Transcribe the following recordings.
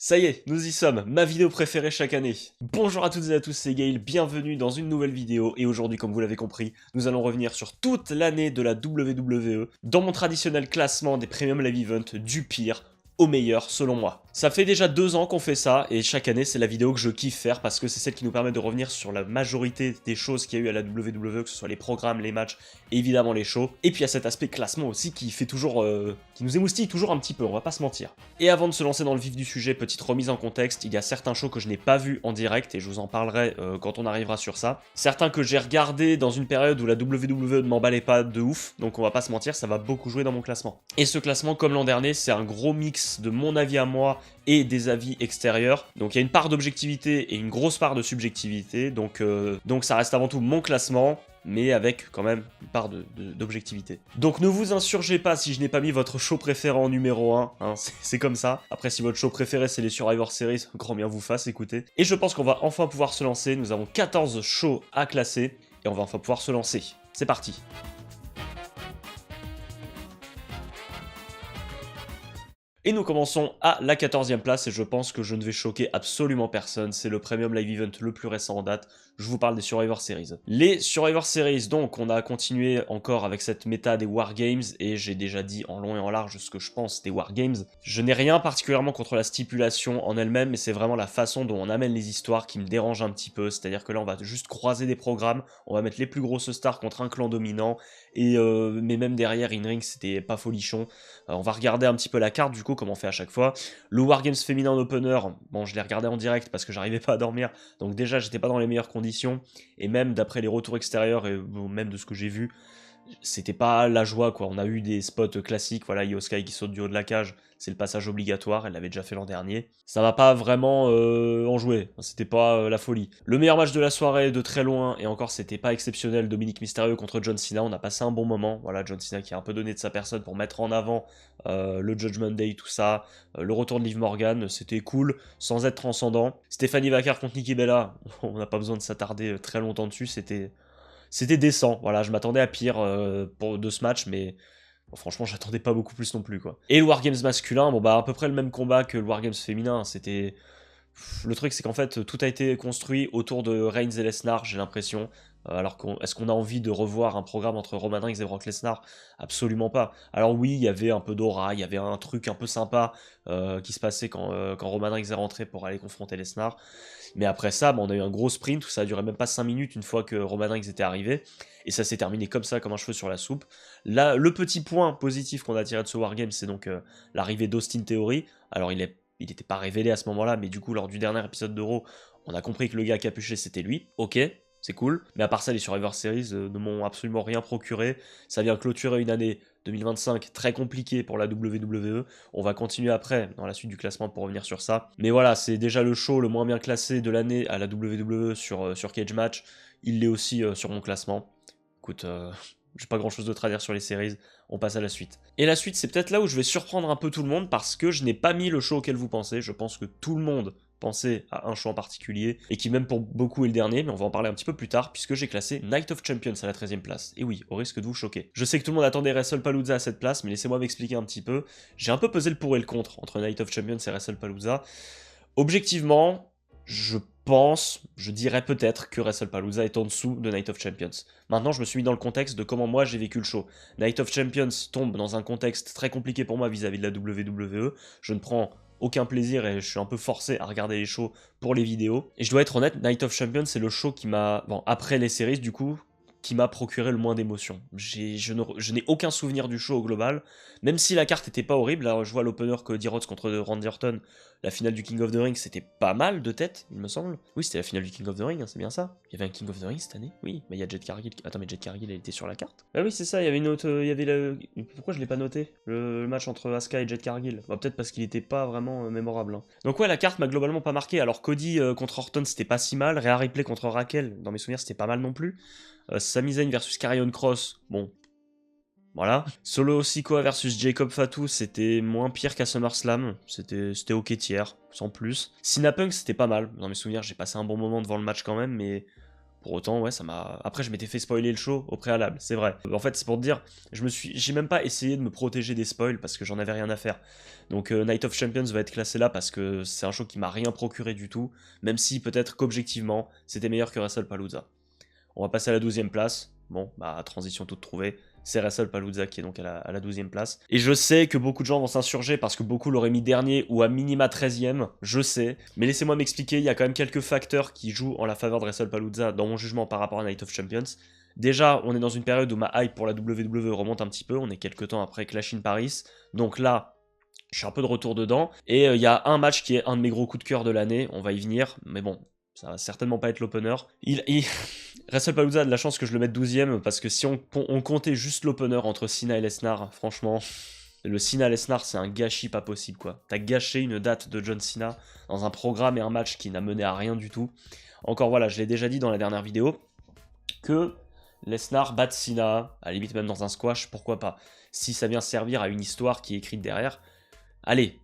Ça y est, nous y sommes, ma vidéo préférée chaque année. Bonjour à toutes et à tous, c'est Gaël, bienvenue dans une nouvelle vidéo, et aujourd'hui, comme vous l'avez compris, nous allons revenir sur toute l'année de la WWE, dans mon traditionnel classement des Premium Live Events du pire au meilleur selon moi. Ça fait déjà 2 ans qu'on fait ça, et chaque année c'est la vidéo que je kiffe faire parce que c'est celle qui nous permet de revenir sur la majorité des choses qu'il y a eu à la WWE, que ce soit les programmes, les matchs, et évidemment les shows. Et puis il y a cet aspect classement aussi qui fait toujours, qui nous émoustille toujours un petit peu, on va pas se mentir. Et avant de se lancer dans le vif du sujet, petite remise en contexte, il y a certains shows que je n'ai pas vus en direct, et je vous en parlerai quand on arrivera sur ça. Certains que j'ai regardés dans une période où la WWE ne m'emballait pas de ouf, donc on va pas se mentir, ça va beaucoup jouer dans mon classement. Et ce classement, comme l'an dernier, c'est un gros mix de mon avis à moi et des avis extérieurs. Donc il y a une part d'objectivité et une grosse part de subjectivité, donc ça reste avant tout mon classement, mais avec quand même une part d'objectivité. Donc ne vous insurgez pas si je n'ai pas mis votre show préféré en numéro 1, hein, c'est comme ça. Après, si votre show préféré c'est les Survivor Series, grand bien vous fasse, écoutez. Et je pense qu'on va enfin pouvoir se lancer, nous avons 14 shows à classer, et on va enfin pouvoir se lancer. C'est parti. Et nous commençons à la 14e place, et je pense que je ne vais choquer absolument personne, c'est le Premium Live Event le plus récent en date, je vous parle des Survivor Series. Les Survivor Series, donc, on a continué encore avec cette méta des Wargames, et j'ai déjà dit en long et en large ce que je pense des Wargames. Je n'ai rien particulièrement contre la stipulation en elle-même, mais c'est vraiment la façon dont on amène les histoires qui me dérange un petit peu, c'est-à-dire que là on va juste croiser des programmes, on va mettre les plus grosses stars contre un clan dominant, et mais même derrière, in-ring, c'était pas folichon. On va regarder un petit peu la carte, du coup, comme on fait à chaque fois. Le Wargames féminin en opener, bon, je l'ai regardé en direct parce que j'arrivais pas à dormir, donc déjà, j'étais pas dans les meilleures conditions, et même d'après les retours extérieurs, et même de ce que j'ai vu, c'était pas la joie, quoi. On a eu des spots classiques, voilà, Io Sky qui saute du haut de la cage, c'est le passage obligatoire, elle l'avait déjà fait l'an dernier. Ça va pas vraiment en jouer, c'était pas la folie. Le meilleur match de la soirée de très loin, et encore c'était pas exceptionnel, Dominique Mysterio contre John Cena, on a passé un bon moment, voilà, John Cena qui a un peu donné de sa personne pour mettre en avant le Judgment Day, tout ça, le retour de Liv Morgan, c'était cool, sans être transcendant. Stéphanie Vacar contre Nikki Bella, on n'a pas besoin de s'attarder très longtemps dessus, c'était décent, voilà, je m'attendais à pire de ce match, mais bon, franchement, j'attendais pas beaucoup plus non plus, quoi. Et le Wargames masculin, bon bah à peu près le même combat que le Wargames féminin, c'était... Le truc, c'est qu'en fait, tout a été construit autour de Reigns et Lesnar, j'ai l'impression. Alors, est-ce qu'on a envie de revoir un programme entre Roman Reigns et Brock Lesnar? Absolument pas. Alors oui, il y avait un peu d'aura, il y avait un truc un peu sympa qui se passait quand Roman Reigns est rentré pour aller confronter Lesnar. Mais après ça, on a eu un gros sprint où ça a duré même pas 5 minutes une fois que Roman Reigns était arrivé. Et ça s'est terminé comme ça, comme un cheveu sur la soupe. Là, le petit point positif qu'on a tiré de ce Wargame, c'est donc l'arrivée d'Austin Theory. Alors il n'était pas révélé à ce moment-là, mais du coup, lors du dernier épisode d'Euro, on a compris que le gars capuché, c'était lui. Ok, c'est cool. Mais à part ça, les Survivor Series ne m'ont absolument rien procuré. Ça vient clôturer une année 2025 très compliquée pour la WWE. On va continuer après, dans la suite du classement, pour revenir sur ça. Mais voilà, c'est déjà le show le moins bien classé de l'année à la WWE sur Cage Match. Il l'est aussi sur mon classement. Écoute, j'ai pas grand chose d'autre à dire sur les séries, on passe à la suite. Et la suite, c'est peut-être là où je vais surprendre un peu tout le monde parce que je n'ai pas mis le show auquel vous pensez. Je pense que tout le monde pensait à un show en particulier et qui même pour beaucoup est le dernier, mais on va en parler un petit peu plus tard puisque j'ai classé Night of Champions à la 13e place. Et oui, au risque de vous choquer. Je sais que tout le monde attendait WrestlePalooza à cette place, mais laissez-moi m'expliquer un petit peu. J'ai un peu pesé le pour et le contre entre Night of Champions et WrestlePalooza. Objectivement, je dirais peut-être que WrestlePalooza est en dessous de Night of Champions. Maintenant, je me suis mis dans le contexte de comment moi j'ai vécu le show. Night of Champions tombe dans un contexte très compliqué pour moi vis-à-vis de la WWE. Je ne prends aucun plaisir et je suis un peu forcé à regarder les shows pour les vidéos. Et je dois être honnête, Night of Champions, c'est le show qui m'a... Bon, après les séries, du coup, qui m'a procuré le moins d'émotions. Je n'ai aucun souvenir du show au global, même si la carte était pas horrible. Là, je vois l'opener que Cody Rhodes contre Randy Orton, la finale du King of the Ring, c'était pas mal de tête, il me semble. Oui, c'était la finale du King of the Ring, hein, c'est bien ça. Il y avait un King of the Ring cette année. Oui, mais il y a Jet Cargill. Attends, mais Jet Cargill, elle était sur la carte. Ah oui, c'est ça, il y avait une autre... il y avait Pourquoi je l'ai pas noté, le match entre Asuka et Jet Cargill? Bah, peut-être parce qu'il était pas vraiment mémorable, hein. Donc ouais, la carte m'a globalement pas marqué. Alors Cody contre Orton, c'était pas si mal. Rhea Ripley contre Raquel, dans mes souvenirs, c'était pas mal non plus. Sami Zayn versus Karrion Cross, bon, voilà. Solo Sikoa versus Jacob Fatu, c'était moins pire qu'à SummerSlam, c'était ok tiers, sans plus. Cena Punk, c'était pas mal, dans mes souvenirs, j'ai passé un bon moment devant le match quand même, mais Pour autant, ouais, ça m'a... Après, je m'étais fait spoiler le show au préalable, c'est vrai. En fait, c'est pour te dire, j'ai même pas essayé de me protéger des spoils parce que j'en avais rien à faire. Donc Night of Champions va être classé là parce que c'est un show qui m'a rien procuré du tout, même si peut-être qu'objectivement, c'était meilleur que WrestlePalooza. On va passer à la 12e place. Bon, bah, transition toute trouvée. C'est WrestlePalooza qui est donc à la 12e place. Et je sais que beaucoup de gens vont s'insurger parce que beaucoup l'auraient mis dernier ou à minima 13e, je sais. Mais laissez-moi m'expliquer, il y a quand même quelques facteurs qui jouent en la faveur de WrestlePalooza dans mon jugement par rapport à Night of Champions. Déjà, on est dans une période où ma hype pour la WWE remonte un petit peu. On est quelques temps après Clash in Paris. Donc là, je suis un peu de retour dedans. Et il y a un match qui est un de mes gros coups de cœur de l'année. On va y venir. Mais bon, ça va certainement pas être l'opener. WrestlePalooza a de la chance que je le mette 12ème parce que si on comptait juste l'opener entre Cena et Lesnar, franchement, le Cena Lesnar c'est un gâchis pas possible quoi. T'as gâché une date de John Cena dans un programme et un match qui n'a mené à rien du tout. Encore voilà, je l'ai déjà dit dans la dernière vidéo que Lesnar batte Cena, à la limite même dans un squash, pourquoi pas. Si ça vient servir à une histoire qui est écrite derrière, allez,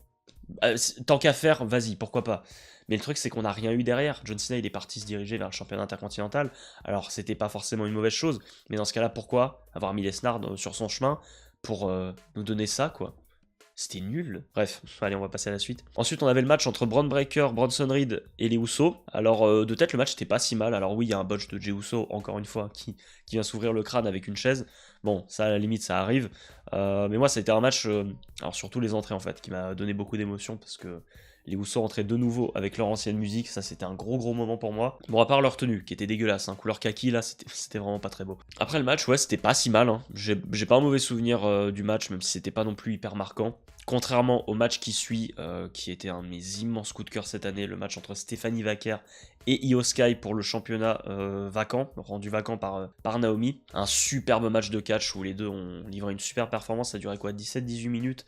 tant qu'à faire, vas-y, pourquoi pas. Mais le truc, c'est qu'on n'a rien eu derrière. John Cena, il est parti se diriger vers le championnat intercontinental. Alors, c'était pas forcément une mauvaise chose. Mais dans ce cas-là, pourquoi avoir mis Lesnar sur son chemin pour nous donner ça, quoi? C'était nul. Bref, allez, on va passer à la suite. Ensuite, on avait le match entre Braun Breaker, Bronson Reed et les Usos. Alors, de tête, le match était pas si mal. Alors oui, il y a un botch de Jey Uso, encore une fois, qui vient s'ouvrir le crâne avec une chaise. Bon, ça, à la limite, ça arrive. Mais moi, ça a été un match, alors surtout les entrées, en fait, qui m'a donné beaucoup d'émotion, parce que les Usos entraient de nouveau avec leur ancienne musique. Ça, c'était un gros moment pour moi. Bon, à part leur tenue, qui était dégueulasse, hein, couleur kaki, là, c'était vraiment pas très beau. Après le match, ouais, c'était pas si mal. Hein. J'ai pas un mauvais souvenir du match, même si c'était pas non plus hyper marquant. Contrairement au match qui suit, qui était un de mes immenses coups de cœur cette année, le match entre Stephanie Vaquer et Io Sky pour le championnat vacant, rendu vacant par Naomi. Un superbe match de catch où les deux ont livré une super performance, ça durait quoi, 17-18 minutes.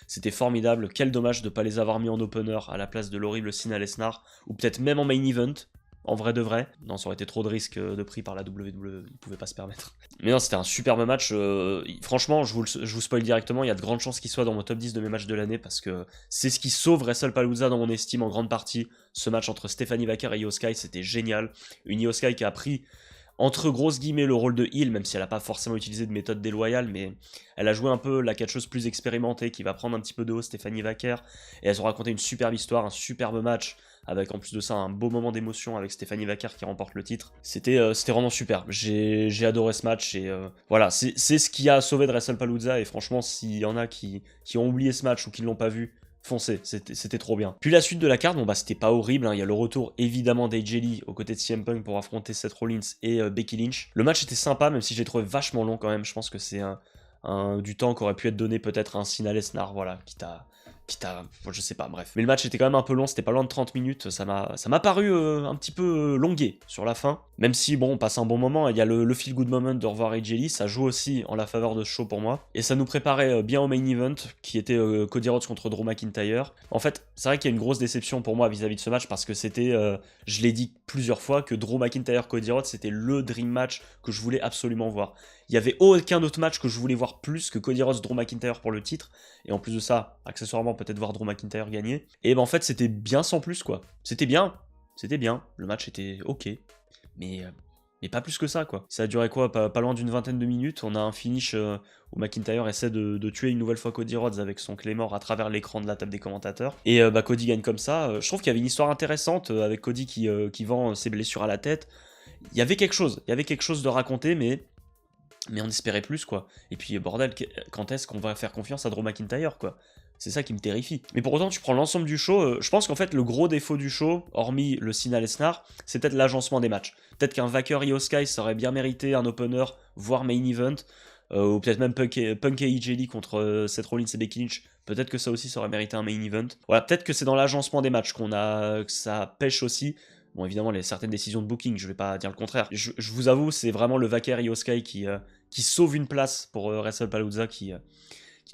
C'était formidable, quel dommage de ne pas les avoir mis en opener à la place de l'horrible Cena Lesnar, ou peut-être même en main event, en vrai de vrai. Non, ça aurait été trop de risques de prix par la WWE, ils ne pouvaient pas se permettre. Mais non, c'était un superbe match. Franchement, je vous spoil directement, il y a de grandes chances qu'il soit dans mon top 10 de mes matchs de l'année parce que c'est ce qui sauve WrestlePalooza dans mon estime en grande partie. Ce match entre Stephanie Vaquer et Io Sky, c'était génial. Une Io Sky qui a pris entre grosses guillemets le rôle de heel, même si elle n'a pas forcément utilisé de méthode déloyale, mais elle a joué un peu la catcheuse plus expérimentée qui va prendre un petit peu de haut Stephanie Vaquer, et elles ont raconté une superbe histoire, un superbe match, avec en plus de ça un beau moment d'émotion avec Stephanie Vaquer qui remporte le titre. C'était vraiment superbe, j'ai adoré ce match, et voilà, c'est ce qui a sauvé de WrestlePalooza, et franchement, s'il y en a qui ont oublié ce match ou qui ne l'ont pas vu, foncez, c'était trop bien. Puis la suite de la carte, bon bah c'était pas horrible, hein. Il y a le retour évidemment d'AJ Lee aux côtés de CM Punk pour affronter Seth Rollins et Becky Lynch. Le match était sympa, même si j'ai trouvé vachement long quand même. Je pense que c'est du temps qui aurait pu être donné peut-être à un Cena Lesnar, voilà, je sais pas, bref. Mais le match était quand même un peu long, c'était pas loin de 30 minutes, ça m'a paru un petit peu longué sur la fin. Même si, bon, on passe un bon moment, il y a le feel good moment de revoir AJ Lee, ça joue aussi en la faveur de ce show pour moi. Et ça nous préparait bien au main event, qui était Cody Rhodes contre Drew McIntyre. En fait, c'est vrai qu'il y a une grosse déception pour moi vis-à-vis de ce match, parce que c'était, je l'ai dit plusieurs fois, que Drew McIntyre-Cody Rhodes, c'était le dream match que je voulais absolument voir. Il n'y avait aucun autre match que je voulais voir plus que Cody Rhodes, Drew McIntyre pour le titre. Et en plus de ça, accessoirement, peut-être voir Drew McIntyre gagner. Et ben en fait, c'était bien sans plus, quoi. C'était bien. Le match était ok. Mais pas plus que ça, quoi. Ça a duré quoi, pas loin d'une vingtaine de minutes. On a un finish où McIntyre essaie de tuer une nouvelle fois Cody Rhodes avec son Claymore à travers l'écran de la table des commentateurs. Et Cody gagne comme ça. Je trouve qu'il y avait une histoire intéressante avec Cody qui vend ses blessures à la tête. Il y avait quelque chose de raconter, mais on espérait plus, quoi. Et puis, bordel, quand est-ce qu'on va faire confiance à Drew McIntyre, quoi? C'est ça qui me terrifie. Mais pour autant, tu prends l'ensemble du show, je pense qu'en fait, le gros défaut du show, hormis le Cena Lesnar, c'est peut-être l'agencement des matchs. Peut-être qu'un Vaquer Io Sky, ça aurait bien mérité un opener, voire main event, ou peut-être même Punk et AJ Lee contre Seth Rollins et Becky Lynch. Peut-être que ça aussi, ça aurait mérité un main event. Voilà, peut-être que c'est dans l'agencement des matchs que ça pêche aussi. Bon, évidemment, il y a certaines décisions de booking, je vais pas dire le contraire. Je vous avoue, c'est vraiment le Vaquer Io Sky qui sauve une place pour WrestlePalooza qui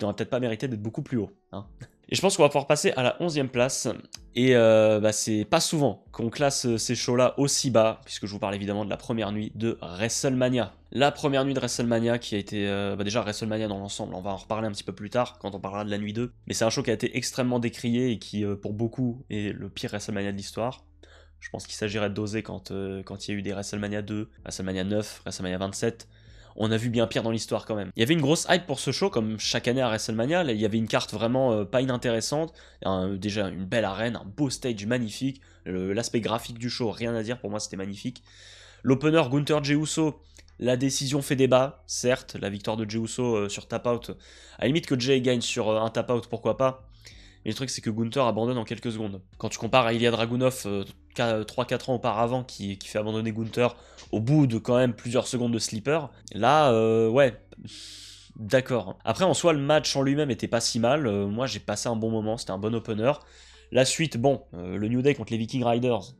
n'aurait peut-être pas mérité d'être beaucoup plus haut. Hein. Et je pense qu'on va pouvoir passer à la 11e place. Et c'est pas souvent qu'on classe ces shows-là aussi bas, puisque je vous parle évidemment de la première nuit de WrestleMania. La première nuit de WrestleMania qui a été... déjà WrestleMania dans l'ensemble, on va en reparler un petit peu plus tard, quand on parlera de la nuit 2. Mais c'est un show qui a été extrêmement décrié et qui, pour beaucoup, est le pire WrestleMania de l'histoire. Je pense qu'il s'agirait de doser quand il y a eu des WrestleMania 2, WrestleMania 9, WrestleMania 27. On a vu bien pire dans l'histoire quand même. Il y avait une grosse hype pour ce show, comme chaque année à WrestleMania. Là, il y avait une carte vraiment pas inintéressante. Déjà une belle arène, un beau stage magnifique. L'aspect graphique du show, rien à dire, pour moi c'était magnifique. L'opener Gunther Jey Uso, la décision fait débat, certes. La victoire de Jey Uso sur tap out. À la limite que Jey gagne sur un tap out, pourquoi pas. Mais le truc, c'est que Gunther abandonne en quelques secondes. Quand tu compares à Ilya Dragunov 3-4 ans auparavant, qui fait abandonner Gunther au bout de quand même plusieurs secondes de sleeper, là, ouais, d'accord. Après, en soi, le match en lui-même était pas si mal. Moi, j'ai passé un bon moment, c'était un bon opener. La suite, bon, le New Day contre les Viking Riders.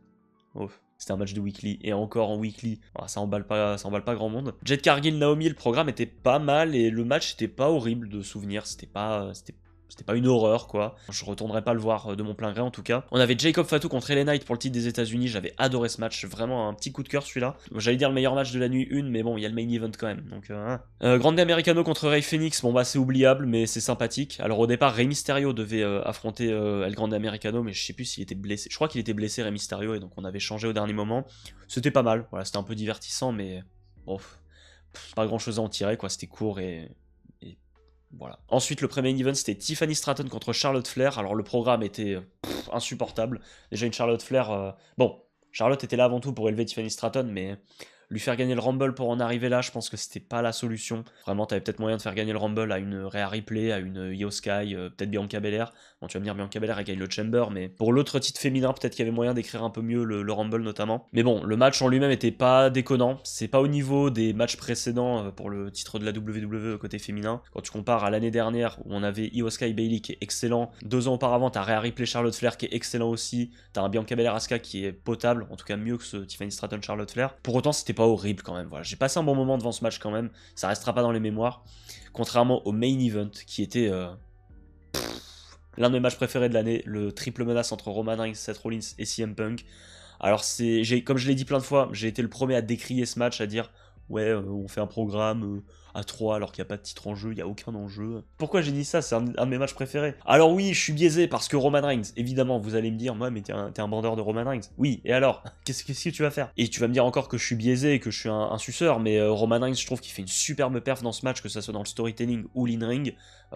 Oh, c'était un match de weekly, et encore en weekly, ça emballe pas grand monde. Jade Cargill, Naomi, le programme était pas mal, et le match était pas horrible de souvenir, c'était pas une horreur, quoi. Je retournerai pas le voir de mon plein gré, en tout cas. On avait Jacob Fatu contre LA Knight pour le titre des États-Unis. J'avais adoré ce match. Vraiment un petit coup de cœur, celui-là. J'allais dire le meilleur match de la nuit 1, mais bon, il y a le main event quand même. Donc, Grande Americano contre Rey Fenix. Bon, bah, c'est oubliable, mais c'est sympathique. Alors, au départ, Rey Mysterio devait affronter El Grande Americano, mais je sais plus s'il était blessé. Je crois qu'il était blessé, Rey Mysterio, et donc on avait changé au dernier moment. C'était pas mal. Voilà, c'était un peu divertissant, mais bon, pas grand-chose à en tirer, quoi. C'était court et voilà. Ensuite, le premier event, c'était Tiffany Stratton contre Charlotte Flair. Alors, le programme était insupportable. Déjà, une Charlotte Flair... Bon, Charlotte était là avant tout pour élever Tiffany Stratton, mais lui faire gagner le Rumble pour en arriver là, je pense que c'était pas la solution. Vraiment, t'avais peut-être moyen de faire gagner le Rumble à une Rhea Ripley, à une Io Sky, peut-être Bianca Belair. Bon, tu vas me dire, Bianca Belair, elle gagne le Chamber, mais pour l'autre titre féminin, peut-être qu'il y avait moyen d'écrire un peu mieux le Rumble notamment. Mais bon, le match en lui-même était pas déconnant. C'est pas au niveau des matchs précédents pour le titre de la WWE côté féminin. Quand tu compares à l'année dernière où on avait Io Sky Bayley qui est excellent, 2 ans auparavant, t'as Rhea Ripley Charlotte Flair qui est excellent aussi, t'as un Bianca Belair Asuka qui est potable, en tout cas mieux que ce Tiffany Stratton Charlotte Flair. Pour autant, c'était pas horrible quand même. Voilà, j'ai passé un bon moment devant ce match quand même. Ça restera pas dans les mémoires. Contrairement au main event qui était l'un de mes matchs préférés de l'année, le triple menace entre Roman Reigns, Seth Rollins et CM Punk. Alors comme je l'ai dit plein de fois, j'ai été le premier à décrier ce match, à dire ouais, on fait un programme à 3 alors qu'il n'y a pas de titre en jeu, il n'y a aucun enjeu. Pourquoi j'ai dit ça? C'est un de mes matchs préférés. Alors oui, je suis biaisé parce que Roman Reigns, évidemment, vous allez me dire, moi, mais t'es un bandeur de Roman Reigns. Oui, et alors? Qu'est-ce que tu vas faire? Et tu vas me dire encore que je suis biaisé et que je suis un suceur, mais Roman Reigns, je trouve qu'il fait une superbe perf dans ce match, que ça soit dans le storytelling ou l'in-ring.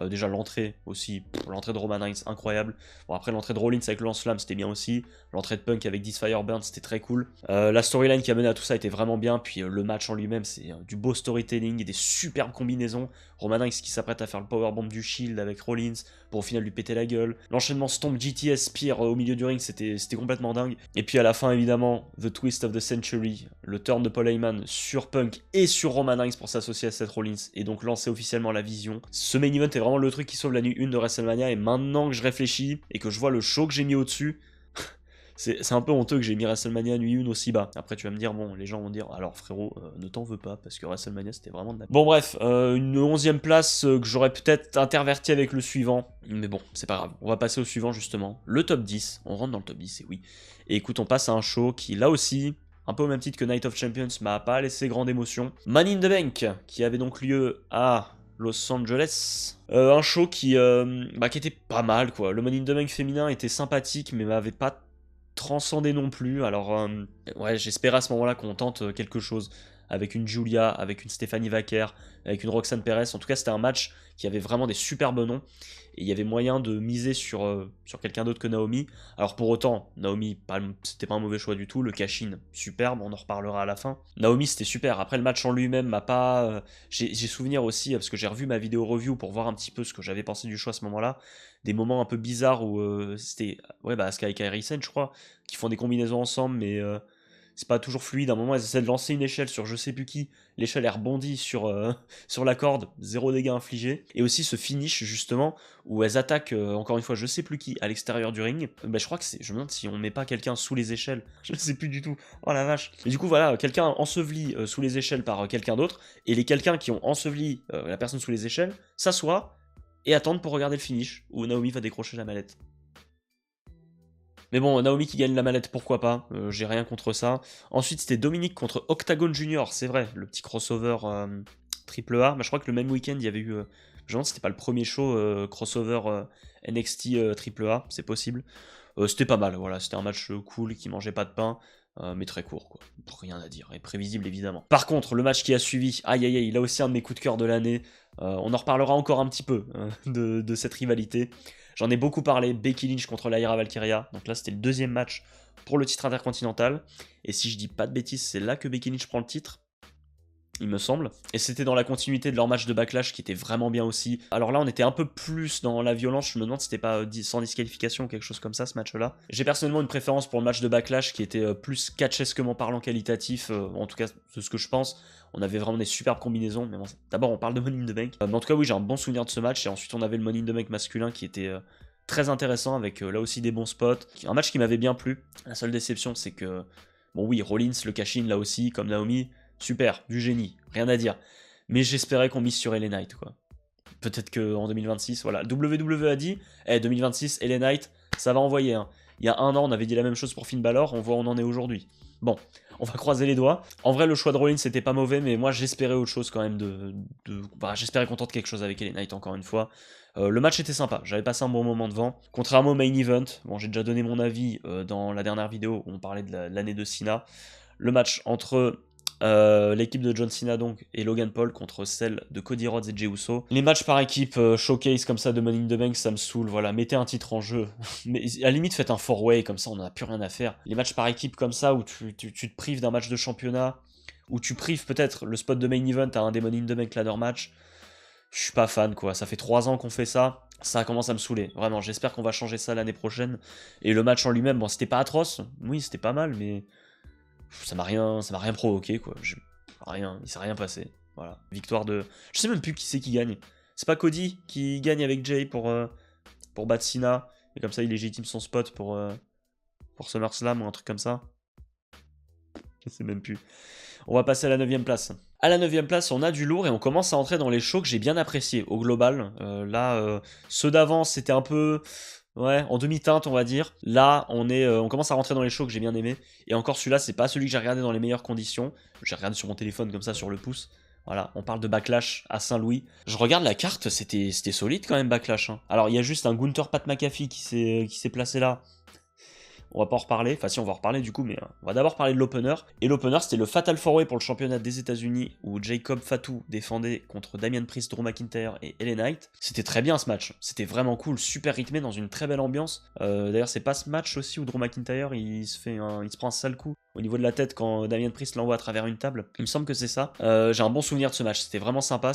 Déjà l'entrée aussi, l'entrée de Roman Reigns, incroyable. Bon, après l'entrée de Rollins avec le lance-flamme, c'était bien aussi. L'entrée de Punk avec 10 Fireburn, c'était très cool. La storyline qui a mené à tout ça était vraiment bien, puis le match en lui-même, c'est du beau storytelling et des superbes combinaisons. Roman Reigns qui s'apprête à faire le powerbomb du Shield avec Rollins pour au final lui péter la gueule. L'enchaînement Stomp GTS Spear au milieu du ring, c'était complètement dingue. Et puis à la fin, évidemment, The Twist of the Century, le turn de Paul Heyman sur Punk et sur Roman Reigns pour s'associer à Seth Rollins et donc lancer officiellement la vision. Ce main event est vraiment le truc qui sauve la nuit 1 de WrestleMania, et maintenant que je réfléchis et que je vois le show que j'ai mis au-dessus, c'est un peu honteux que j'ai mis WrestleMania nuit 1 aussi bas. Après, tu vas me dire, bon, les gens vont dire, alors frérot, ne t'en veux pas, parce que WrestleMania, c'était vraiment de la... Bon, bref, une 11e place que j'aurais peut-être interverti avec le suivant. Mais bon, c'est pas grave. On va passer au suivant, justement. Le top 10. On rentre dans le top 10, et oui. Et écoute, on passe à un show qui, là aussi, un peu au même titre que Night of Champions, m'a pas laissé grande émotion. Money in the Bank, qui avait donc lieu à Los Angeles. Un show qui était pas mal, quoi. Le Money in the Bank féminin était sympathique, mais m'avait pas transcendé non plus. Alors ouais, j'espérais à ce moment-là qu'on tente quelque chose avec une Julia, avec une Stéphanie Vaquer, avec une Roxanne Perez. En tout cas, c'était un match qui avait vraiment des superbes noms, et il y avait moyen de miser sur quelqu'un d'autre que Naomi. Alors pour autant, Naomi, c'était pas un mauvais choix du tout. Le cash-in, superbe, on en reparlera à la fin. Naomi, c'était super. Après, le match en lui-même m'a pas... J'ai souvenir aussi, parce que j'ai revu ma vidéo review pour voir un petit peu ce que j'avais pensé du choix à ce moment-là. Des moments un peu bizarres où c'était... Ouais, bah, Asuka et Kairi Sane, je crois, qui font des combinaisons ensemble, mais... c'est pas toujours fluide. À un moment, elles essaient de lancer une échelle sur je sais plus qui. L'échelle, elle rebondit sur la corde. 0 dégâts infligés. Et aussi ce finish, justement, où elles attaquent, encore une fois, je sais plus qui, à l'extérieur du ring. Bah, je crois que c'est... Je me demande si on met pas quelqu'un sous les échelles. Je ne sais plus du tout. Oh la vache. Et du coup, voilà, quelqu'un enseveli sous les échelles par quelqu'un d'autre. Et les quelqu'un qui ont enseveli la personne sous les échelles s'assoient et attendent pour regarder le finish, où Naomi va décrocher la mallette. Mais bon, Naomi qui gagne la mallette, pourquoi pas, j'ai rien contre ça. Ensuite, c'était Dominique contre Octagon Junior, c'est vrai, le petit crossover triple A. Bah, je crois que le même week-end, il y avait eu... je me demande si c'était pas le premier show crossover NXT triple A, c'est possible. C'était pas mal, voilà, c'était un match cool qui mangeait pas de pain. Mais très court, quoi. Rien à dire, et prévisible évidemment. Par contre, le match qui a suivi, aïe aïe aïe, il a aussi un de mes coups de cœur de l'année. On en reparlera encore un petit peu de cette rivalité. J'en ai beaucoup parlé, Becky Lynch contre Lyra Valkyria. Donc là, c'était le deuxième match pour le titre intercontinental. Et si je dis pas de bêtises, c'est là que Becky Lynch prend le titre, il me semble. Et c'était dans la continuité de leur match de Backlash qui était vraiment bien aussi. Alors là, on était un peu plus dans la violence. Je me demande si c'était pas sans disqualification ou quelque chose comme ça, ce match-là. J'ai personnellement une préférence pour le match de Backlash qui était plus catchesquement parlant qualitatif. En tout cas, c'est ce que je pense. On avait vraiment des superbes combinaisons. Mais bon, d'abord, on parle de Money in the Bank. Mais en tout cas, oui, j'ai un bon souvenir de ce match. Et ensuite, on avait le Money in the Bank masculin qui était très intéressant avec là aussi des bons spots. Un match qui m'avait bien plu. La seule déception, c'est que, bon, oui, Rollins, le cash-in là aussi, comme Naomi. Super, du génie, rien à dire. Mais j'espérais qu'on mise sur LA Knight, quoi. Peut-être qu'en 2026, voilà. WWE a dit, 2026, LA Knight, ça va envoyer. Hein. Il y a un an, on avait dit la même chose pour Finn Balor, on voit où on en est aujourd'hui. Bon, on va croiser les doigts. En vrai, le choix de Rollins, c'était pas mauvais, mais moi, j'espérais autre chose quand même j'espérais qu'on tente quelque chose avec LA Knight, encore une fois. Le match était sympa, j'avais passé un bon moment devant. Contrairement au main event, bon, j'ai déjà donné mon avis dans la dernière vidéo où on parlait de l'année de Cena. Le match entre l'équipe de John Cena donc et Logan Paul contre celle de Cody Rhodes et Jey Uso. Les matchs par équipe showcase comme ça de Money in the Bank, ça me saoule, voilà, mettez un titre en jeu. Mais à la limite faites un 4-way comme ça, on n'en a plus rien à faire. Les matchs par équipe comme ça où tu te prives d'un match de championnat, où tu prives peut-être le spot de main event à un des Money in the Bank ladder match, je suis pas fan quoi, ça fait 3 ans qu'on fait ça. Ça commence à me saouler, vraiment, j'espère qu'on va changer ça l'année prochaine. Et le match en lui-même, bon c'était pas atroce, oui c'était pas mal, mais ça m'a rien provoqué quoi. Il s'est rien passé. Voilà, victoire de. Je sais même plus qui c'est qui gagne. C'est pas Cody qui gagne avec Jay pour battre Cena et comme ça il légitime son spot pour SummerSlam ou un truc comme ça. Je sais même plus. On va passer à la 9ème place. À la 9ème place, on a du lourd et on commence à entrer dans les shows que j'ai bien appréciés au global. Ceux d'avant, c'était un peu. Ouais, en demi-teinte, on va dire. Là, on commence à rentrer dans les shows que j'ai bien aimés. Et encore, celui-là, c'est pas celui que j'ai regardé dans les meilleures conditions. J'ai regardé sur mon téléphone, comme ça, sur le pouce. Voilà, on parle de Backlash à Saint-Louis. Je regarde la carte, c'était solide quand même, Backlash. Hein. Alors, il y a juste un Gunther Pat McAfee qui s'est placé là. On va pas en reparler, enfin si on va en reparler du coup, mais on va d'abord parler de l'opener. Et l'opener c'était le Fatal 4-Way pour le championnat des États-Unis où Jacob Fatu défendait contre Damian Priest, Drew McIntyre et LA Knight. C'était très bien ce match, c'était vraiment cool, super rythmé dans une très belle ambiance. D'ailleurs c'est pas ce match aussi où Drew McIntyre il se prend un sale coup au niveau de la tête quand Damian Priest l'envoie à travers une table. Il me semble que c'est ça. J'ai un bon souvenir de ce match, c'était vraiment sympa,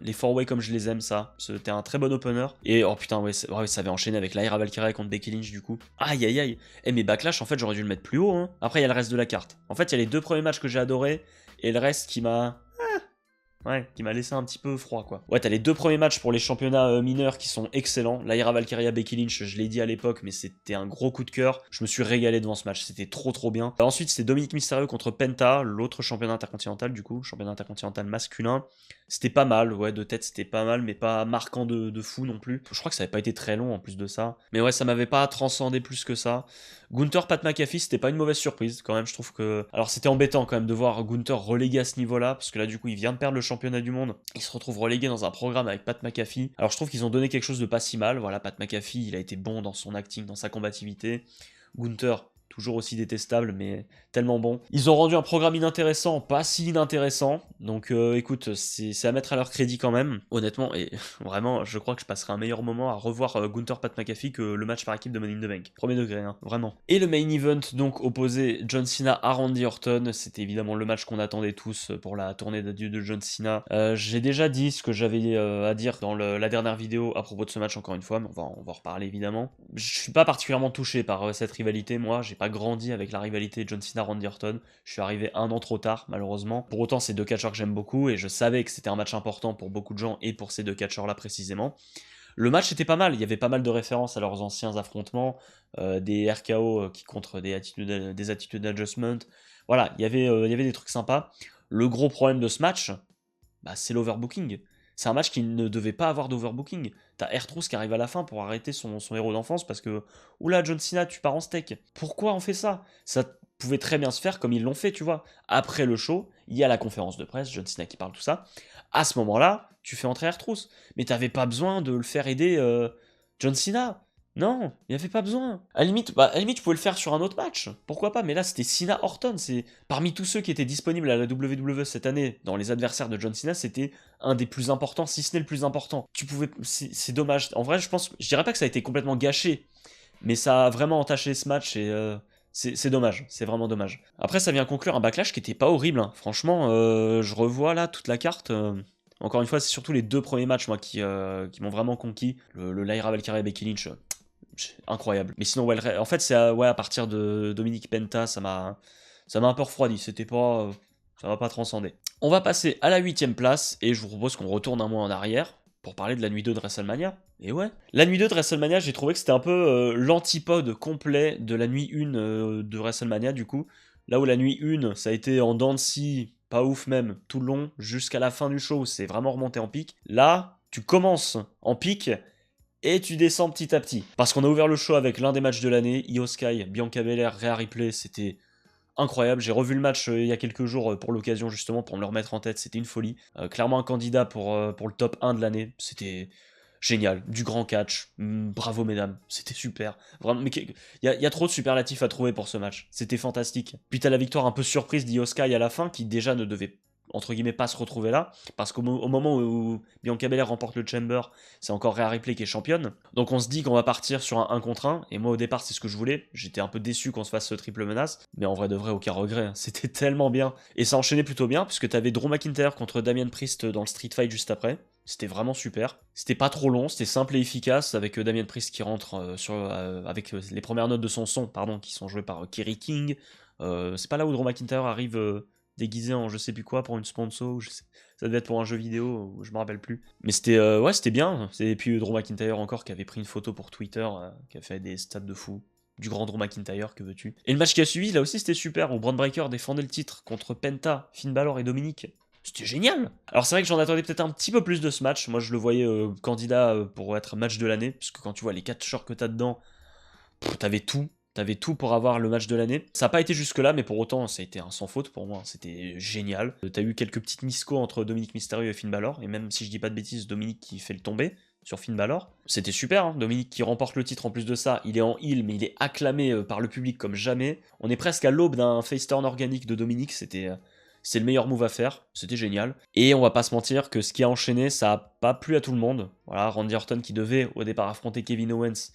les 4-Way comme je les aime ça. C'était un très bon opener. Et oh putain ouais, ça avait enchaîné avec Lyra Valkyria contre Becky Lynch du coup. Aïe aïe aïe. Mais Backlash, en fait, j'aurais dû le mettre plus haut. Hein. Après, il y a le reste de la carte. En fait, il y a les 2 premiers matchs que j'ai adorés, et le reste qui m'a laissé un petit peu froid, quoi. Ouais, t'as les 2 premiers matchs pour les championnats mineurs qui sont excellents. Lyra Valkyria, Becky Lynch, je l'ai dit à l'époque, mais c'était un gros coup de cœur. Je me suis régalé devant ce match, c'était trop bien. Ensuite, c'était Dominic Mysterio contre Penta, l'autre championnat intercontinental, du coup, championnat intercontinental masculin. C'était pas mal, ouais, de tête, c'était pas mal, mais pas marquant de fou non plus. Je crois que ça avait pas été très long en plus de ça. Mais ouais, ça m'avait pas transcendé plus que ça. Gunther Pat McAfee, c'était pas une mauvaise surprise quand même, je trouve que. Alors c'était embêtant quand même de voir Gunther relégué à ce niveau-là, parce que là du coup il vient de perdre le championnat du monde, il se retrouve relégué dans un programme avec Pat McAfee. Alors je trouve qu'ils ont donné quelque chose de pas si mal, voilà, Pat McAfee il a été bon dans son acting, dans sa combativité. Gunther, toujours aussi détestable, mais tellement bon. Ils ont rendu un programme inintéressant, pas si inintéressant, donc écoute, c'est à mettre à leur crédit quand même, honnêtement, et vraiment, je crois que je passerai un meilleur moment à revoir Gunther Pat McAfee que le match par équipe de Money in the Bank. Premier degré, hein, vraiment. Et le main event, donc, opposé John Cena à Randy Orton, c'était évidemment le match qu'on attendait tous pour la tournée d'adieu de John Cena. J'ai déjà dit ce que j'avais à dire dans la dernière vidéo à propos de ce match, encore une fois, mais on va en reparler évidemment. Je suis pas particulièrement touché par cette rivalité, moi, j'ai pas grandi avec la rivalité John Cena-Randy Orton. Je suis arrivé 1 an trop tard, malheureusement. Pour autant, c'est 2 catcheurs que j'aime beaucoup et je savais que c'était un match important pour beaucoup de gens et pour ces 2 catcheurs-là précisément. Le match était pas mal, il y avait pas mal de références à leurs anciens affrontements, des RKO qui contre des attitude adjustment. Voilà, il y avait des trucs sympas. Le gros problème de ce match, bah, c'est l'overbooking. C'est un match qui ne devait pas avoir d'overbooking. T'as R-Truth qui arrive à la fin pour arrêter son héros d'enfance parce que oula, John Cena, tu pars en steak. Pourquoi on fait ça? Ça pouvait très bien se faire comme ils l'ont fait, tu vois. Après le show, il y a la conférence de presse, John Cena qui parle tout ça. À ce moment-là, tu fais entrer R-Truth. Mais t'avais pas besoin de le faire aider John Cena. Non, il n'y avait pas besoin. À la limite, tu pouvais le faire sur un autre match. Pourquoi pas? Mais là, c'était Cena Orton. C'est parmi tous ceux qui étaient disponibles à la WWE cette année, dans les adversaires de John Cena, c'était un des plus importants, si ce n'est le plus important. C'est dommage. En vrai, je dirais pas que ça a été complètement gâché, mais ça a vraiment entaché ce match et c'est dommage. C'est vraiment dommage. Après, ça vient conclure un backlash qui était pas horrible, hein. Franchement, je revois là toute la carte. Encore une fois, c'est surtout les 2 premiers matchs, moi, qui m'ont vraiment conquis. Le Lyra Valkyria et Becky Lynch, incroyable. Mais sinon, ouais, en fait, c'est ouais, à partir de Dominique Penta, ça m'a un peu refroidi. Ça m'a pas transcendé. On va passer à la 8e place et je vous propose qu'on retourne un mois en arrière pour parler de la nuit 2 de WrestleMania. Et ouais, la nuit 2 de WrestleMania, j'ai trouvé que c'était un peu l'antipode complet de la nuit 1 de WrestleMania, du coup. Là où la nuit 1, ça a été en dents de scie, pas ouf même, tout le long, jusqu'à la fin du show, c'est vraiment remonté en pic. Là, tu commences en pic et tu descends petit à petit. Parce qu'on a ouvert le show avec l'un des matchs de l'année, Io Sky, Bianca Belair, Rhea Ripley, c'était incroyable. J'ai revu le match il y a quelques jours pour l'occasion justement, pour me le remettre en tête, c'était une folie. Clairement un candidat pour le top 1 de l'année, c'était génial, du grand catch, bravo mesdames, c'était super. Vraiment, mais il y a trop de superlatifs à trouver pour ce match, c'était fantastique. Puis t'as la victoire un peu surprise d'Io Sky à la fin, qui déjà ne devait entre guillemets pas se retrouver là, parce qu'au moment où Bianca Belair remporte le Chamber, c'est encore Rhea Ripley qui est championne. Donc on se dit qu'on va partir sur un 1 contre 1, et moi au départ c'est ce que je voulais, j'étais un peu déçu qu'on se fasse ce triple menace, mais en vrai de vrai aucun regret, hein. C'était tellement bien. Et ça enchaînait plutôt bien, puisque t'avais Drew McIntyre contre Damian Priest dans le Street Fight juste après. C'était vraiment super. C'était pas trop long, c'était simple et efficace, avec Damian Priest qui rentre avec les premières notes de son son, pardon, qui sont jouées par Kerry King. C'est pas là où Drew McIntyre arrive déguisé en je sais plus quoi pour une sponsor, ou ça devait être pour un jeu vidéo, je me rappelle plus. Mais c'était ouais, c'était bien. Et puis Drew McIntyre encore qui avait pris une photo pour Twitter, qui a fait des stats de fou. Du grand Drew McIntyre, que veux-tu. Et le match qui a suivi, là aussi c'était super, où Braun Breaker défendait le titre contre Penta, Finn Balor et Dominique. C'était génial. Alors c'est vrai que j'en attendais peut-être un petit peu plus de ce match. Moi je le voyais candidat pour être match de l'année, parce que quand tu vois les 4 shorts que t'as dedans, t'avais tout. T'avais tout pour avoir le match de l'année. Ça n'a pas été jusque-là, mais pour autant, ça a été un sans faute pour moi. C'était génial. T'as eu quelques petites miscos entre Dominique Mysterio et Finn Balor, et même si je dis pas de bêtises, Dominique qui fait le tomber sur Finn Balor. C'était super, hein. Dominique qui remporte le titre en plus de ça. Il est en heel, mais il est acclamé par le public comme jamais. On est presque à l'aube d'un face turn organique de Dominique. C'est le meilleur move à faire, c'était génial. Et on va pas se mentir que ce qui a enchaîné, ça a pas plu à tout le monde. Voilà, Randy Orton qui devait au départ affronter Kevin Owens,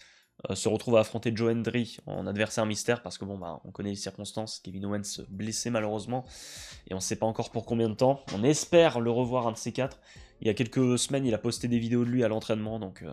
se retrouve à affronter Joe Hendry en adversaire mystère, parce que bon bah on connaît les circonstances, Kevin Owens blessé malheureusement, et on sait pas encore pour combien de temps. On espère le revoir un de ces quatre. Il y a quelques semaines il a posté des vidéos de lui à l'entraînement, donc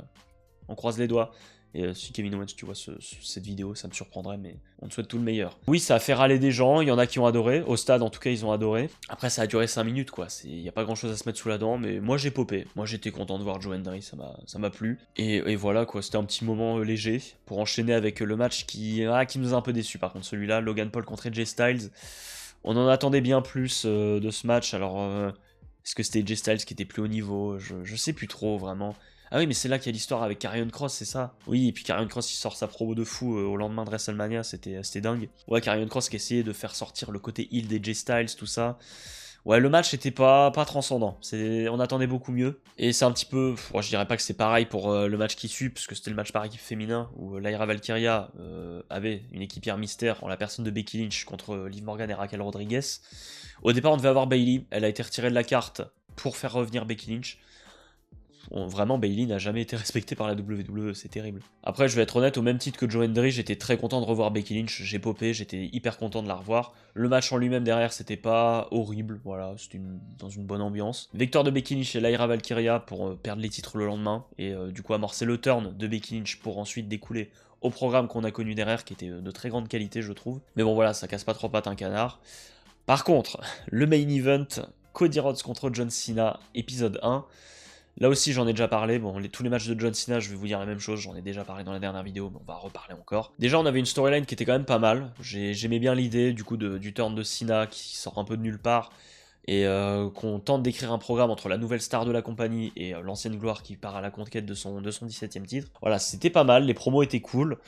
on croise les doigts. Et si Kevin Owens, tu vois cette vidéo, ça me surprendrait, mais on te souhaite tout le meilleur. Oui, ça a fait râler des gens, il y en a qui ont adoré, au stade en tout cas ils ont adoré. Après ça a duré 5 minutes quoi, il n'y a pas grand chose à se mettre sous la dent, mais moi j'ai popé. Moi j'étais content de voir Joe Hendry, ça m'a plu. Et voilà quoi, c'était un petit moment léger, pour enchaîner avec le match qui nous a un peu déçus par contre, celui-là, Logan Paul contre AJ Styles. On en attendait bien plus de ce match, alors est-ce que c'était AJ Styles qui était plus haut niveau, je sais plus trop vraiment. Ah oui, mais c'est là qu'il y a l'histoire avec Karrion Kross, c'est ça? Oui, et puis Karrion Kross il sort sa promo de fou au lendemain de WrestleMania, c'était dingue. Ouais, Karrion Kross qui essayait de faire sortir le côté heel des J Styles, tout ça. Ouais, le match était pas transcendant, on attendait beaucoup mieux. Et c'est un petit peu, je dirais pas que c'est pareil pour le match qui suit, parce que c'était le match par équipe féminin, où Lyra Valkyria avait une équipière mystère en la personne de Becky Lynch contre Liv Morgan et Raquel Rodriguez. Au départ, on devait avoir Bayley, elle a été retirée de la carte pour faire revenir Becky Lynch. Vraiment, Bayley n'a jamais été respecté par la WWE, c'est terrible. Après, je vais être honnête, au même titre que Joe Hendry, j'étais très content de revoir Becky Lynch, j'ai popé, j'étais hyper content de la revoir. Le match en lui-même derrière, c'était pas horrible, voilà, c'était dans une bonne ambiance. Victoire de Becky Lynch et Lyra Valkyria pour perdre les titres le lendemain, et du coup amorcer le turn de Becky Lynch pour ensuite découler au programme qu'on a connu derrière, qui était de très grande qualité, je trouve. Mais bon, voilà, ça casse pas trois pattes un canard. Par contre, le main event, Cody Rhodes contre John Cena, épisode 1. Là aussi, j'en ai déjà parlé. Bon, tous les matchs de John Cena, je vais vous dire la même chose. J'en ai déjà parlé dans la dernière vidéo, mais on va reparler encore. Déjà, on avait une storyline qui était quand même pas mal. J'aimais bien l'idée, du coup, du turn de Cena qui sort un peu de nulle part. Et qu'on tente d'écrire un programme entre la nouvelle star de la compagnie et l'ancienne gloire qui part à la conquête de son 17ème titre. Voilà, c'était pas mal. Les promos étaient cool.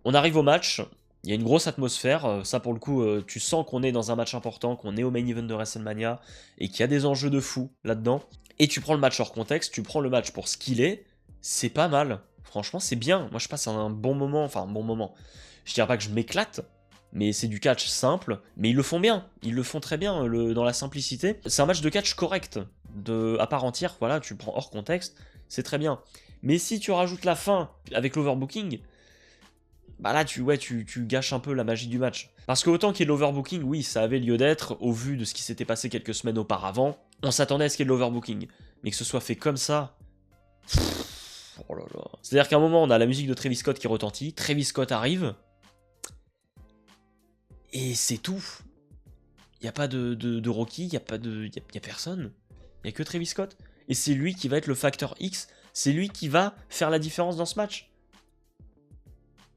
On arrive au match. Il y a une grosse atmosphère, ça pour le coup, tu sens qu'on est dans un match important, qu'on est au main event de WrestleMania, et qu'il y a des enjeux de fou là-dedans. Et tu prends le match hors contexte, tu prends le match pour ce qu'il est, c'est pas mal. Franchement, c'est bien. Moi, je passe un bon moment. Enfin, un bon moment. Je dirais pas que je m'éclate, mais c'est du catch simple. Mais ils le font bien. Ils le font très bien dans la simplicité. C'est un match de catch correct, à part entière. Voilà, tu le prends hors contexte. C'est très bien. Mais si tu rajoutes la fin avec l'overbooking, bah là, tu gâches un peu la magie du match. Parce que autant qu'il y ait de l'overbooking, oui, ça avait lieu d'être, au vu de ce qui s'était passé quelques semaines auparavant. On s'attendait à ce qu'il y ait de l'overbooking. Mais que ce soit fait comme ça... Oh là là. C'est-à-dire qu'à un moment, on a la musique de Travis Scott qui retentit, Travis Scott arrive, et c'est tout. Il n'y a pas de Rocky, il n'y a pas de... y a personne. Il n'y a que Travis Scott. Et c'est lui qui va être le facteur X, c'est lui qui va faire la différence dans ce match.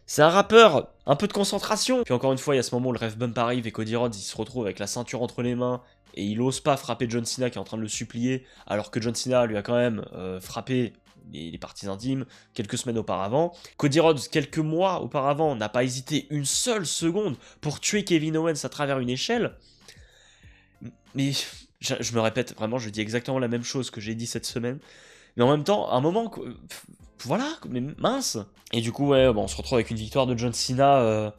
C'est un rappeur, un peu de concentration. Puis encore une fois, il y a ce moment où le ref bump arrive et Cody Rhodes, il se retrouve avec la ceinture entre les mains et il ose pas frapper John Cena qui est en train de le supplier, alors que John Cena lui a quand même frappé les parties intimes quelques semaines auparavant. Cody Rhodes, quelques mois auparavant, n'a pas hésité une seule seconde pour tuer Kevin Owens à travers une échelle. Mais je me répète, vraiment, je dis exactement la même chose que j'ai dit cette semaine. Mais en même temps, à un moment, voilà, mais mince. Et du coup, ouais, bon, on se retrouve avec une victoire de John Cena.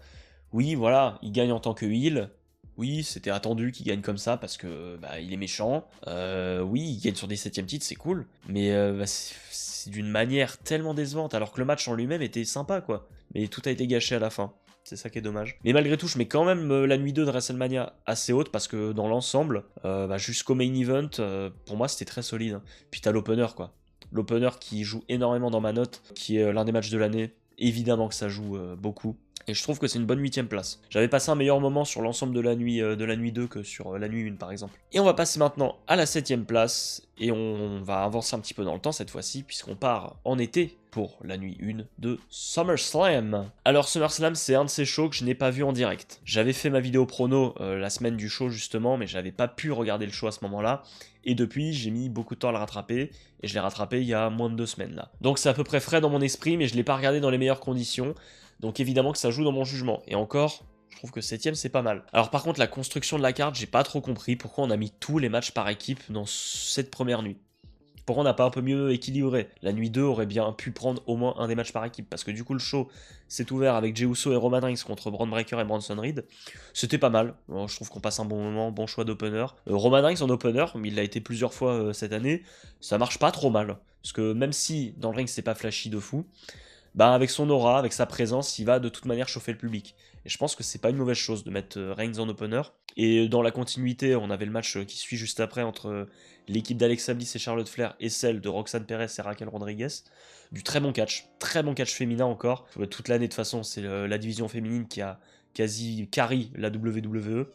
Oui, voilà, il gagne en tant que heel. Oui, c'était attendu qu'il gagne comme ça parce que bah, il est méchant. Oui, il gagne sur des 7ème titres, c'est cool. Mais bah, c'est d'une manière tellement décevante, alors que le match en lui-même était sympa, quoi. Mais tout a été gâché à la fin. C'est ça qui est dommage. Mais malgré tout, je mets quand même la nuit 2 de WrestleMania assez haute parce que dans l'ensemble, bah, jusqu'au main event, pour moi, c'était très solide. Puis t'as l'opener, quoi. L'opener qui joue énormément dans ma note, qui est l'un des matchs de l'année. Évidemment que ça joue beaucoup. Et je trouve que c'est une bonne 8ème place. J'avais passé un meilleur moment sur l'ensemble de la nuit 2 que sur la nuit 1 par exemple. Et on va passer maintenant à la 7ème place. Et on va avancer un petit peu dans le temps cette fois-ci, puisqu'on part en été pour la nuit 1 de SummerSlam. Alors SummerSlam, c'est un de ces shows que je n'ai pas vu en direct. J'avais fait ma vidéo prono la semaine du show justement, mais j'avais pas pu regarder le show à ce moment-là. Et depuis, j'ai mis beaucoup de temps à le rattraper, et je l'ai rattrapé il y a moins de 2 semaines là. Donc c'est à peu près frais dans mon esprit, mais je l'ai pas regardé dans les meilleures conditions. Donc évidemment que ça joue dans mon jugement. Et encore, je trouve que 7ème c'est pas mal. Alors par contre, la construction de la carte, j'ai pas trop compris pourquoi on a mis tous les matchs par équipe dans cette première nuit. Pourquoi on n'a pas un peu mieux équilibré? La nuit 2 aurait bien pu prendre au moins un des matchs par équipe, parce que du coup le show s'est ouvert avec Jey Uso et Roman Reigns contre Braun Breaker et Bronson Reed. C'était pas mal, bon, je trouve qu'on passe un bon moment, bon choix d'opener. Roman Reigns en opener, il l'a été plusieurs fois cette année, ça marche pas trop mal. Parce que même si dans le ring c'est pas flashy de fou, bah avec son aura, avec sa présence, il va de toute manière chauffer le public. Et je pense que c'est pas une mauvaise chose de mettre Reigns en opener. Et dans la continuité, on avait le match qui suit juste après entre l'équipe d'Alexa Bliss et Charlotte Flair et celle de Roxanne Perez et Raquel Rodriguez. Du très bon catch féminin encore. Toute l'année de toute façon, c'est la division féminine qui a quasi carry la WWE.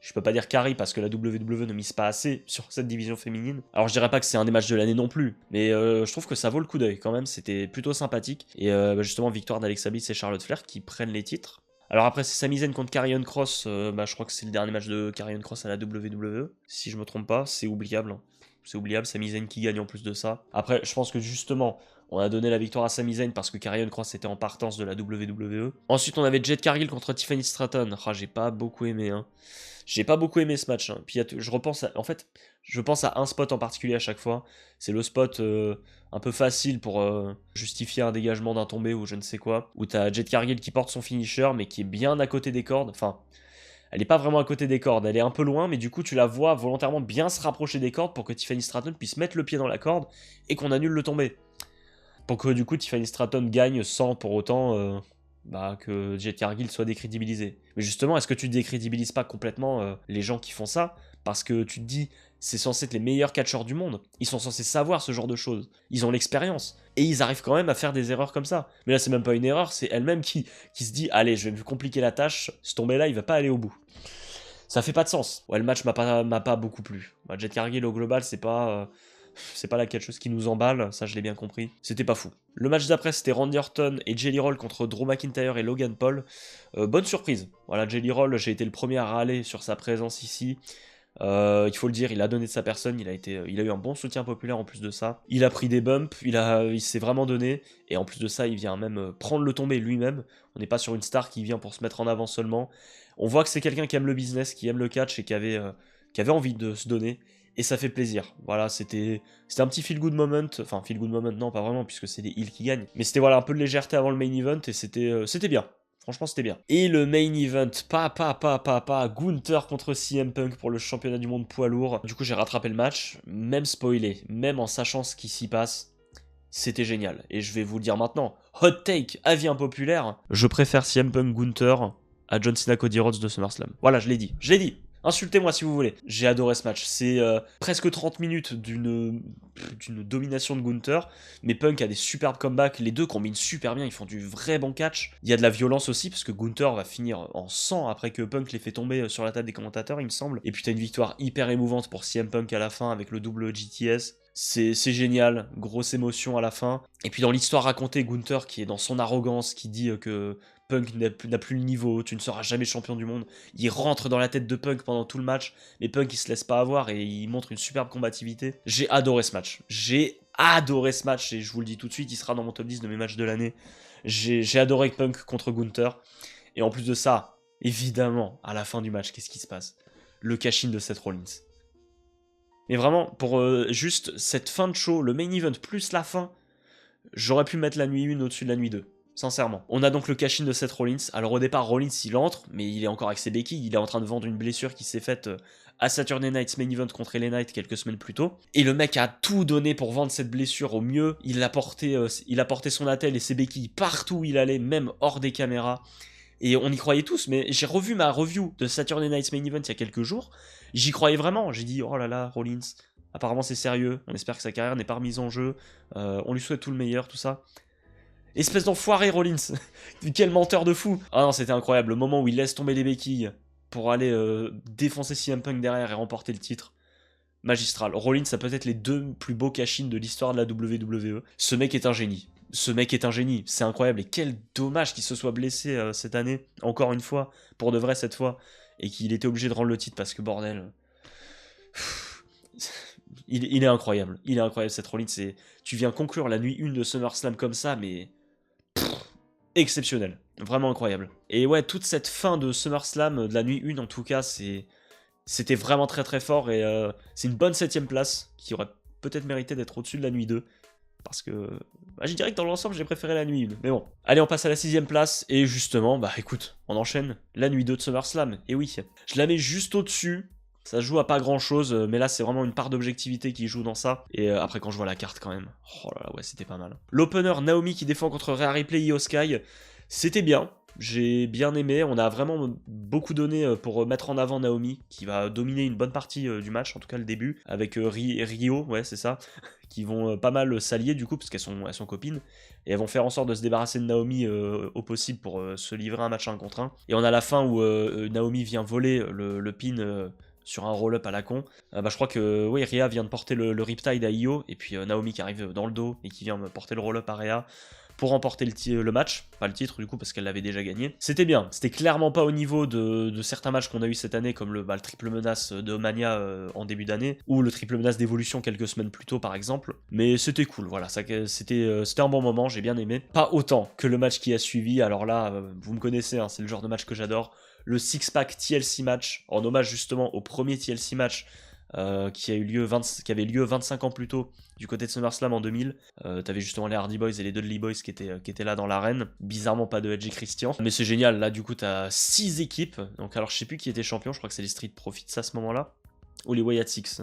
Je peux pas dire carry parce que la WWE ne mise pas assez sur cette division féminine. Alors je dirais pas que c'est un des matchs de l'année non plus, mais je trouve que ça vaut le coup d'œil quand même, c'était plutôt sympathique. Et justement, victoire d'Alexa Bliss et Charlotte Flair qui prennent les titres. Alors après, c'est Sami Zayn contre Karrion Kross, je crois que c'est le dernier match de Karrion Kross à la WWE, si je me trompe pas, c'est oubliable. Hein. C'est oubliable, Sami Zayn qui gagne en plus de ça. Après, je pense que justement, on a donné la victoire à Sami Zayn parce que Karrion Kross était en partance de la WWE. Ensuite, on avait Jade Cargill contre Tiffany Stratton. Ah, j'ai pas beaucoup aimé, hein. J'ai pas beaucoup aimé ce match. Hein. Puis je pense à un spot en particulier à chaque fois. C'est le spot un peu facile pour justifier un dégagement d'un tombé ou je ne sais quoi. Où t'as Jade Cargill qui porte son finisher mais qui est bien à côté des cordes. Enfin, elle est pas vraiment à côté des cordes. Elle est un peu loin, mais du coup tu la vois volontairement bien se rapprocher des cordes pour que Tiffany Stratton puisse mettre le pied dans la corde et qu'on annule le tombé. Pour que du coup Tiffany Stratton gagne sans pour autant que Jade Cargill soit décrédibilisé. Mais justement, est-ce que tu décrédibilises pas complètement les gens qui font ça? Parce que tu te dis, c'est censé être les meilleurs catcheurs du monde. Ils sont censés savoir ce genre de choses. Ils ont l'expérience. Et ils arrivent quand même à faire des erreurs comme ça. Mais là, c'est même pas une erreur, c'est elle-même qui se dit, allez, je vais me compliquer la tâche, ce tombé-là, il va pas aller au bout. Ça fait pas de sens. Ouais, le match m'a pas beaucoup plu. Jade Cargill, au global, c'est pas la catcheuse qui nous emballe, ça je l'ai bien compris. C'était pas fou. Le match d'après, c'était Randy Orton et Jelly Roll contre Drew McIntyre et Logan Paul. Bonne surprise. Voilà, Jelly Roll, j'ai été le premier à râler sur sa présence ici. Il faut le dire, il a donné de sa personne, il a eu un bon soutien populaire en plus de ça. Il a pris des bumps, il s'est vraiment donné, et en plus de ça, il vient même prendre le tombé lui-même. On n'est pas sur une star qui vient pour se mettre en avant seulement. On voit que c'est quelqu'un qui aime le business, qui aime le catch et qui avait envie de se donner. et ça fait plaisir. Voilà, c'était un petit feel-good moment, enfin feel-good moment non pas vraiment puisque c'est les heels qui gagnent, mais c'était voilà un peu de légèreté avant le main event et c'était bien. Franchement, c'était bien. Et le main event, Gunther contre CM Punk pour le championnat du monde poids lourd. Du coup, j'ai rattrapé le match, même spoilé, même en sachant ce qui s'y passe. C'était génial. Et je vais vous le dire maintenant. Hot take, avis impopulaire. Je préfère CM Punk Gunther à John Cena Cody Rhodes de SummerSlam. Voilà, je l'ai dit. Je l'ai dit. Insultez-moi si vous voulez. J'ai adoré ce match. C'est presque 30 minutes d'une domination de Gunther. Mais Punk a des superbes comebacks. Les deux combinent super bien. Ils font du vrai bon catch. Il y a de la violence aussi parce que Gunther va finir en sang après que Punk les fait tomber sur la table des commentateurs, il me semble. Et puis t'as une victoire hyper émouvante pour CM Punk à la fin avec le double GTS. C'est génial, grosse émotion à la fin. Et puis dans l'histoire racontée, Gunther qui est dans son arrogance, qui dit que Punk n'a plus le niveau, tu ne seras jamais champion du monde. Il rentre dans la tête de Punk pendant tout le match, mais Punk il se laisse pas avoir et il montre une superbe combativité. J'ai adoré ce match. J'ai adoré ce match et je vous le dis tout de suite, il sera dans mon top 10 de mes matchs de l'année. J'ai adoré Punk contre Gunther. Et en plus de ça, évidemment, à la fin du match, qu'est-ce qui se passe? Le cash-in de Seth Rollins. Mais vraiment, pour juste cette fin de show, le main event plus la fin, j'aurais pu mettre la nuit 1 au-dessus de la nuit 2. Sincèrement. On a donc le cash-in de Seth Rollins. Alors au départ, Rollins il entre, mais il est encore avec ses béquilles. Il est en train de vendre une blessure qui s'est faite à Saturday Night's Main Event contre LA Knight quelques semaines plus tôt. Et le mec a tout donné pour vendre cette blessure au mieux. Il a porté son attel et ses béquilles partout où il allait, même hors des caméras. Et on y croyait tous, mais j'ai revu ma review de Saturday Night's Main Event il y a quelques jours. J'y croyais vraiment. J'ai dit, oh là là, Rollins, apparemment c'est sérieux. On espère que sa carrière n'est pas remise en jeu. On lui souhaite tout le meilleur, tout ça. Espèce d'enfoiré, Rollins. Quel menteur de fou. Ah non, c'était incroyable. Le moment où il laisse tomber les béquilles pour aller défoncer CM Punk derrière et remporter le titre. Magistral. Rollins a peut-être les deux plus beaux cash-in de l'histoire de la WWE. Ce mec est un génie. Ce mec est un génie, c'est incroyable. Et quel dommage qu'il se soit blessé cette année, encore une fois, pour de vrai cette fois, et qu'il était obligé de rendre le titre parce que bordel. Il est incroyable. Il est incroyable cette Rollins. Tu viens conclure la nuit 1 de SummerSlam comme ça, mais. Exceptionnel. Vraiment incroyable. Et ouais, toute cette fin de SummerSlam, de la nuit 1 en tout cas, c'était vraiment très très fort. Et c'est une bonne 7ème place qui aurait peut-être mérité d'être au-dessus de la nuit 2. Parce que je dirais que dans l'ensemble, j'ai préféré la nuit 1. Mais bon. Allez, on passe à la 6ème place. Et justement, écoute, on enchaîne. La nuit 2 de SummerSlam. Et oui, je la mets juste au-dessus. Ça joue à pas grand-chose. Mais là, c'est vraiment une part d'objectivité qui joue dans ça. Et après, quand je vois la carte quand même. Oh là là, ouais, c'était pas mal. L'opener, Naomi qui défend contre Rhea Ripley et Io Sky. C'était bien. J'ai bien aimé. On a vraiment beaucoup donné pour mettre en avant Naomi, qui va dominer une bonne partie du match, en tout cas le début, avec Rio, ouais, c'est ça, qui vont pas mal s'allier du coup, parce qu'elles sont copines, et elles vont faire en sorte de se débarrasser de Naomi au possible pour se livrer un match 1 contre 1. Et on a la fin où Naomi vient voler le pin sur un roll-up à la con. Je crois que oui, Rhea vient de porter le Riptide à Io, et puis Naomi qui arrive dans le dos et qui vient me porter le roll-up à Rhea pour remporter le match, pas le titre du coup parce qu'elle l'avait déjà gagné. C'était bien, c'était clairement pas au niveau de certains matchs qu'on a eu cette année comme le triple menace de Mania en début d'année, ou le triple menace d'Evolution quelques semaines plus tôt par exemple, mais c'était cool, voilà, c'était un bon moment, j'ai bien aimé. Pas autant que le match qui a suivi, alors là, vous me connaissez, hein, c'est le genre de match que j'adore, le six-pack TLC match, en hommage justement au premier TLC match qui avait lieu 25 ans plus tôt du côté de SummerSlam en 2000. T'avais justement les Hardy Boys et les Dudley Boys qui étaient là dans l'arène. Bizarrement pas de Edge et Christian. Mais c'est génial, là du coup t'as 6 équipes. Donc alors je sais plus qui était champion, je crois que c'est les Street Profits à ce moment-là. Ou les Wyatt Six.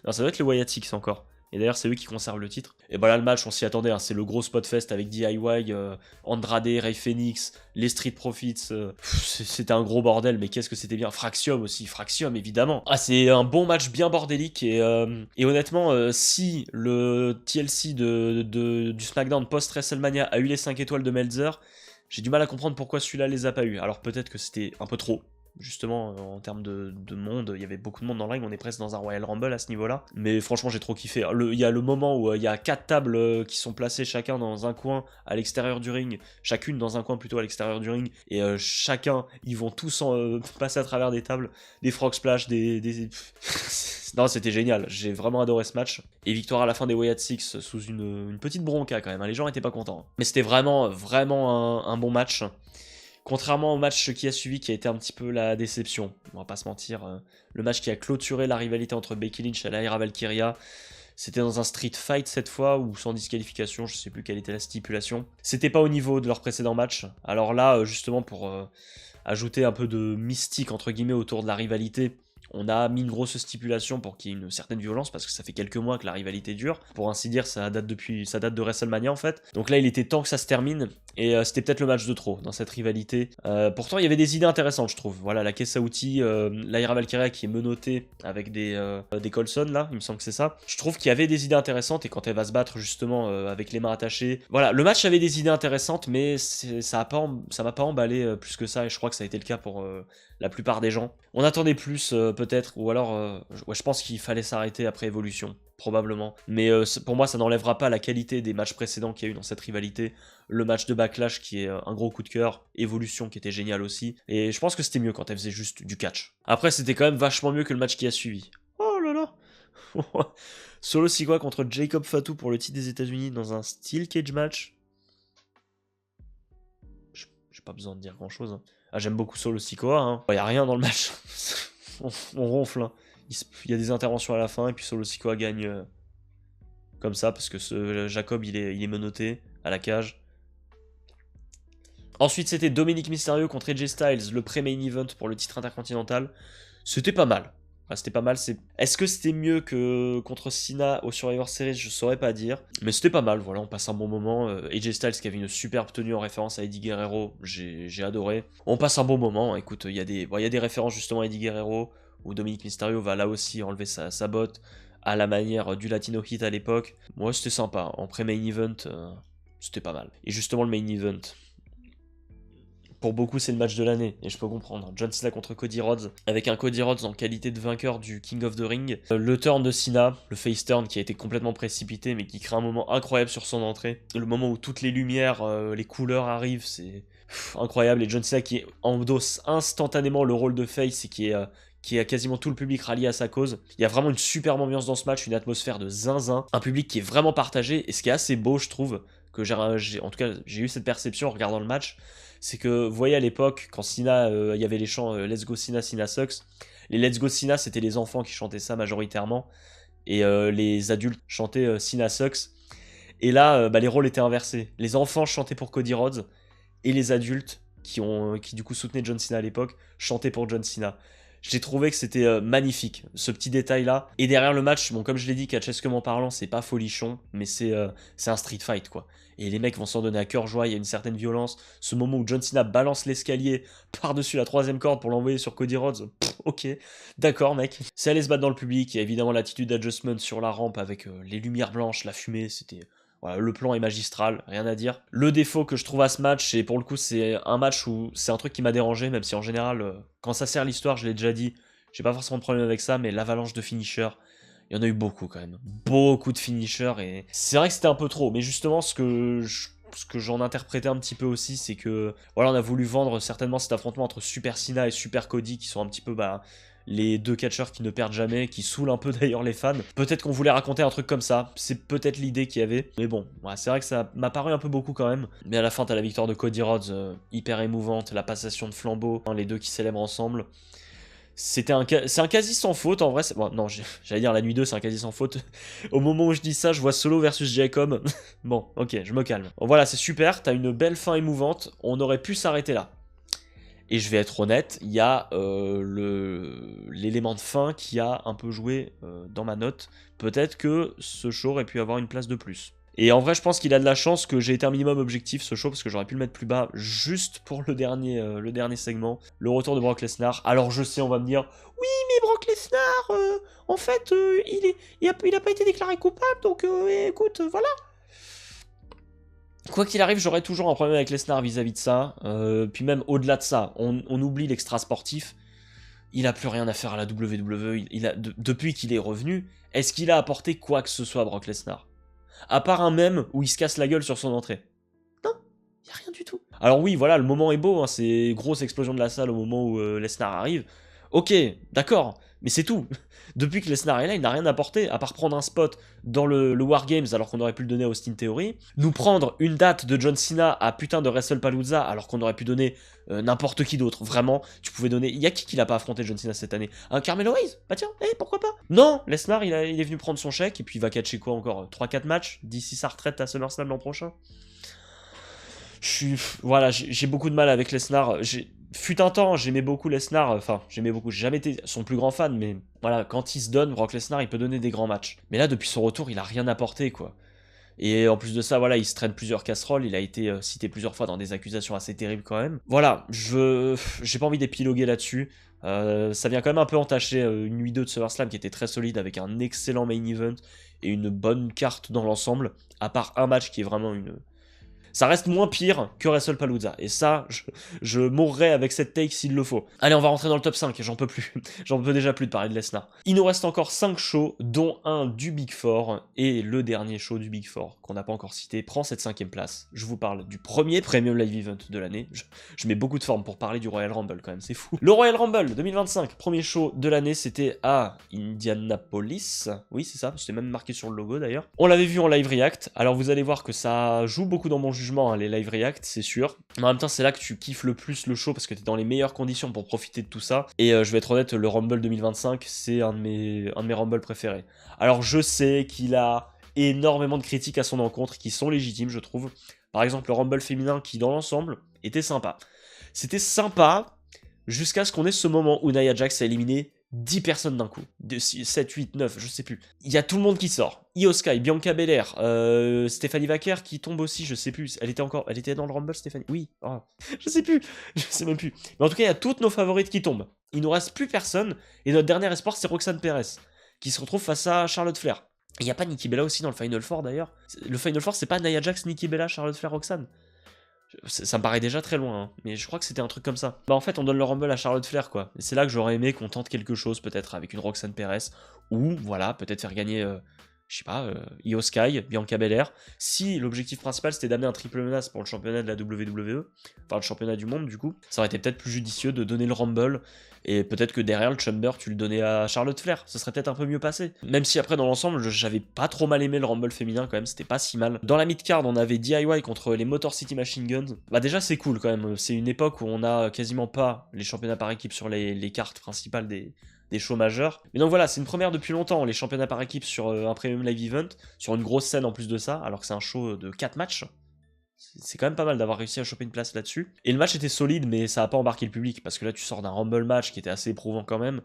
Non, ça doit être les Wyatt Six encore. Et d'ailleurs, c'est eux qui conservent le titre. Et bah là, le match, on s'y attendait. Hein. C'est le gros spot fest avec DIY, Andrade, Rey Fenix, les Street Profits. C'était un gros bordel, mais qu'est-ce que c'était bien. Fraxium aussi, Fraxium évidemment. Ah, c'est un bon match bien bordélique. Et honnêtement, si le TLC du SmackDown post-WrestleMania a eu les 5 étoiles de Meltzer, j'ai du mal à comprendre pourquoi celui-là les a pas eu. Alors peut-être que c'était un peu trop. Justement, en termes de monde, il y avait beaucoup de monde dans le ring, on est presque dans un Royal Rumble à ce niveau-là. Mais franchement, j'ai trop kiffé. Il y a le moment où il y a 4 tables qui sont placées chacun dans un coin à l'extérieur du ring, chacune dans un coin plutôt à l'extérieur du ring, et chacun, ils vont tous passer à travers des tables, des frog splash, Non, c'était génial, j'ai vraiment adoré ce match. Et victoire à la fin des Wyatt Six sous une petite bronca quand même, hein. Les gens étaient pas contents. Mais c'était vraiment, vraiment un bon match. Contrairement au match qui a suivi, qui a été un petit peu la déception, on va pas se mentir, le match qui a clôturé la rivalité entre Becky Lynch et Lyra Valkyria, c'était dans un street fight cette fois, ou sans disqualification, je sais plus quelle était la stipulation. C'était pas au niveau de leur précédent match, alors là, justement pour ajouter un peu de mystique entre guillemets autour de la rivalité, on a mis une grosse stipulation pour qu'il y ait une certaine violence, parce que ça fait quelques mois que la rivalité dure. Pour ainsi dire, ça date de WrestleMania en fait. Donc là, il était temps que ça se termine, et c'était peut-être le match de trop dans cette rivalité. Pourtant, il y avait des idées intéressantes, je trouve. Voilà, la caisse à outils, Lyra Valkyria qui est menottée avec des Coulson, là, il me semble que c'est ça. Je trouve qu'il y avait des idées intéressantes, et quand elle va se battre justement avec les mains attachées... Voilà, le match avait des idées intéressantes, mais ça m'a pas emballé plus que ça, et je crois que ça a été le cas pour... la plupart des gens. On attendait plus peut-être, ou alors je pense qu'il fallait s'arrêter après Evolution, probablement. Mais pour moi ça n'enlèvera pas la qualité des matchs précédents qu'il y a eu dans cette rivalité. Le match de Backlash qui est un gros coup de cœur, Evolution qui était génial aussi, et je pense que c'était mieux quand elle faisait juste du catch. Après c'était quand même vachement mieux que le match qui a suivi. Oh là là Solo Sikoa contre Jacob Fatu pour le titre des États-Unis dans un Steel Cage match. J'ai pas besoin de dire grand chose. Ah, j'aime beaucoup Solo Sikoa, hein. Y a rien dans le match. on ronfle, hein. Il y a des interventions à la fin, et puis Solo Sikoa gagne comme ça, parce que Jacob, il est menotté à la cage. Ensuite, c'était Dominic Mysterio contre AJ Styles, le pré-main event pour le titre intercontinental. C'était pas mal. Enfin, c'était pas mal. Est-ce que c'était mieux que contre Cena au Survivor Series? Je saurais pas dire. Mais c'était pas mal, voilà, on passe un bon moment. AJ Styles qui avait une superbe tenue en référence à Eddie Guerrero, j'ai adoré. On passe un bon moment, écoute, il y a des références justement à Eddie Guerrero, où Dominic Mysterio va là aussi enlever sa botte, à la manière du Latino Hit à l'époque. Moi, c'était sympa. En pré-main event, c'était pas mal. Et justement, le main event... Pour beaucoup, c'est le match de l'année, et je peux comprendre. John Cena contre Cody Rhodes, avec un Cody Rhodes en qualité de vainqueur du King of the Ring. Le turn de Cena, le face turn qui a été complètement précipité, mais qui crée un moment incroyable sur son entrée. Le moment où toutes les lumières, les couleurs arrivent, c'est incroyable. Et John Cena qui endosse instantanément le rôle de face, et qui a quasiment tout le public rallié à sa cause. Il y a vraiment une superbe ambiance dans ce match, une atmosphère de zinzin, un public qui est vraiment partagé, et ce qui est assez beau, je trouve, que en tout cas, j'ai eu cette perception en regardant le match, c'est que, vous voyez à l'époque, quand Cena, il y avait les chants Let's Go Cena, Cena Sucks, les Let's Go Cena, c'était les enfants qui chantaient ça majoritairement, et les adultes chantaient Cena Sucks, et là, les rôles étaient inversés. Les enfants chantaient pour Cody Rhodes, et les adultes, qui du coup soutenaient John Cena à l'époque, chantaient pour John Cena. J'ai trouvé que c'était magnifique, ce petit détail-là. Et derrière le match, bon, comme je l'ai dit, catchesquement parlant, c'est pas folichon, mais c'est un street fight, quoi. Et les mecs vont s'en donner à cœur joie, il y a une certaine violence. Ce moment où John Cena balance l'escalier par-dessus la troisième corde pour l'envoyer sur Cody Rhodes, ok, d'accord mec. C'est aller se battre dans le public, il y a évidemment l'attitude adjustment sur la rampe avec les lumières blanches, la fumée, c'était... Voilà, le plan est magistral, rien à dire. Le défaut que je trouve à ce match, et pour le coup c'est un match où c'est un truc qui m'a dérangé, même si en général, quand ça sert l'histoire, je l'ai déjà dit, j'ai pas forcément de problème avec ça, mais l'avalanche de finishers, il y en a eu beaucoup quand même. Beaucoup de finishers, et c'est vrai que c'était un peu trop, mais justement ce que j'en interprétais un petit peu aussi, c'est que voilà, on a voulu vendre certainement cet affrontement entre Super Cena et Super Cody, qui sont un petit peu les deux catcheurs qui ne perdent jamais, qui saoulent un peu d'ailleurs les fans. Peut-être qu'on voulait raconter un truc comme ça, c'est peut-être l'idée qu'il y avait. Mais bon, c'est vrai que ça m'a paru un peu beaucoup quand même. Mais à la fin, t'as la victoire de Cody Rhodes, hyper émouvante, la passation de flambeau, les deux qui célèbrent ensemble. C'est un quasi sans faute en vrai. Bon, non, j'allais dire la nuit 2, c'est un quasi sans faute. Au moment où je dis ça, je vois Solo versus Jacob. Bon, ok, je me calme. Bon, voilà, c'est super, t'as une belle fin émouvante. On aurait pu s'arrêter là. Et je vais être honnête, il y a l'élément de fin qui a un peu joué dans ma note. Peut-être que ce show aurait pu avoir une place de plus. Et en vrai, je pense qu'il a de la chance que j'ai été un minimum objectif ce show, parce que j'aurais pu le mettre plus bas juste pour le dernier segment, le retour de Brock Lesnar. Alors je sais, on va me dire, oui, mais Brock Lesnar, en fait, il a pas été déclaré coupable, donc écoute, voilà. Quoi qu'il arrive, j'aurais toujours un problème avec Lesnar vis-à-vis de ça. Puis même au-delà de ça, on oublie l'extra sportif. Il a plus rien à faire à la WWE. Depuis qu'il est revenu, est-ce qu'il a apporté quoi que ce soit à Brock Lesnar? À part un mème où il se casse la gueule sur son entrée. Non, y a rien du tout. Alors oui, voilà, le moment est beau, hein, c'est grosse explosion de la salle au moment où Lesnar arrive. Ok, d'accord, mais c'est tout. Depuis que Lesnar est là, il n'a rien apporté, à part prendre un spot dans le Wargames alors qu'on aurait pu le donner à Austin Theory, nous prendre une date de John Cena à putain de WrestlePalooza alors qu'on aurait pu donner n'importe qui d'autre. Vraiment, tu pouvais donner... Il y a qui l'a pas affronté John Cena cette année? Un Carmelo Hayes? Bah tiens, pourquoi pas? Non, Lesnar, il est venu prendre son chèque et puis il va catcher quoi encore? 3-4 matchs d'ici sa retraite à SummerSlam l'an prochain. Voilà, j'ai beaucoup de mal avec Lesnar. Fut un temps, j'aimais beaucoup Lesnar. Enfin, j'aimais beaucoup. J'ai jamais été son plus grand fan, mais voilà, quand il se donne, Brock Lesnar, il peut donner des grands matchs. Mais là, depuis son retour, il a rien apporté, quoi. Et en plus de ça, voilà, il se traîne plusieurs casseroles. Il a été cité plusieurs fois dans des accusations assez terribles quand même. Voilà, j'ai pas envie d'épiloguer là-dessus. Ça vient quand même un peu entacher une nuit 2 de SummerSlam qui était très solide avec un excellent main event et une bonne carte dans l'ensemble. À part un match qui est vraiment une ça reste moins pire que WrestlePalooza. Et ça, je mourrai avec cette take s'il le faut. Allez, on va rentrer dans le top 5, j'en peux plus. J'en peux déjà plus de parler de Lesnar. Il nous reste encore 5 shows, dont un du Big Four. Et le dernier show du Big Four, qu'on n'a pas encore cité, prend cette 5ème place. Je vous parle du premier Premium Live Event de l'année. Je mets beaucoup de forme pour parler du Royal Rumble quand même, c'est fou. Le Royal Rumble 2025, premier show de l'année, c'était à Indianapolis. Oui, c'est ça, c'était même marqué sur le logo d'ailleurs. On l'avait vu en live react. Alors vous allez voir que ça joue beaucoup dans mon jugement, hein, les live react, c'est sûr. Mais en même temps, c'est là que tu kiffes le plus le show parce que t'es dans les meilleures conditions pour profiter de tout ça. Et je vais être honnête, le Rumble 2025, c'est un de mes Rumble préférés. Alors je sais qu'il a énormément de critiques à son encontre qui sont légitimes, je trouve. Par exemple, le Rumble féminin qui, dans l'ensemble, était sympa. C'était sympa jusqu'à ce qu'on ait ce moment où Nia Jax a éliminé 10 personnes d'un coup. 7, 8, 9, je sais plus. Il y a tout le monde qui sort. Io Sky, Bianca Belair, Stephanie Vaquer qui tombe aussi, je sais plus. Elle était dans le Rumble, Stephanie? Oui. Oh. Je sais plus. Je sais même plus. Mais en tout cas, il y a toutes nos favorites qui tombent. Il nous reste plus personne. Et notre dernier espoir, c'est Roxanne Perez, qui se retrouve face à Charlotte Flair. Il n'y a pas Nikki Bella aussi dans le Final Four d'ailleurs. Le Final Four, c'est pas Nia Jax, Nikki Bella, Charlotte Flair, Roxanne. Ça me paraît déjà très loin, hein, mais je crois que c'était un truc comme ça. Bah en fait, on donne le Rumble à Charlotte Flair, quoi. Et c'est là que j'aurais aimé qu'on tente quelque chose, peut-être avec une Roxanne Perez, ou voilà, peut-être faire gagner, je sais pas, Io Sky, Bianca Belair. Si l'objectif principal c'était d'amener un triple menace pour le championnat de la WWE, enfin le championnat du monde du coup, ça aurait été peut-être plus judicieux de donner le Rumble, et peut-être que derrière le Chamber tu le donnais à Charlotte Flair, ce serait peut-être un peu mieux passé. Même si après dans l'ensemble j'avais pas trop mal aimé le Rumble féminin quand même, c'était pas si mal. Dans la mid-card on avait DIY contre les Motor City Machine Guns. Bah déjà c'est cool quand même, c'est une époque où on a quasiment pas les championnats par équipe sur les cartes principales des shows majeurs. Mais donc voilà, c'est une première depuis longtemps, les championnats par équipe sur un Premium Live Event, sur une grosse scène en plus de ça, alors que c'est un show de 4 matchs. C'est quand même pas mal d'avoir réussi à choper une place là-dessus. Et le match était solide, mais ça a pas embarqué le public, parce que là tu sors d'un Rumble match qui était assez éprouvant quand même.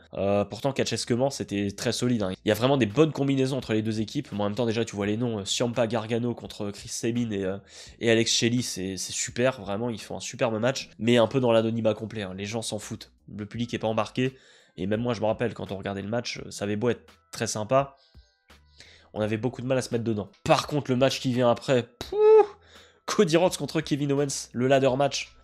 Pourtant, catchesquement, c'était très solide, hein. Il y a vraiment des bonnes combinaisons entre les deux équipes. Mais en même temps, déjà, tu vois les noms, Ciampa Gargano contre Chris Sabin et Alex Shelley, c'est super, vraiment, ils font un superbe match, mais un peu dans l'anonymat complet, hein. Les gens s'en foutent. Le public est pas embarqué. Et même moi, je me rappelle, quand on regardait le match, ça avait beau être très sympa, on avait beaucoup de mal à se mettre dedans. Par contre, le match qui vient après, Cody Rhodes contre Kevin Owens, le ladder match.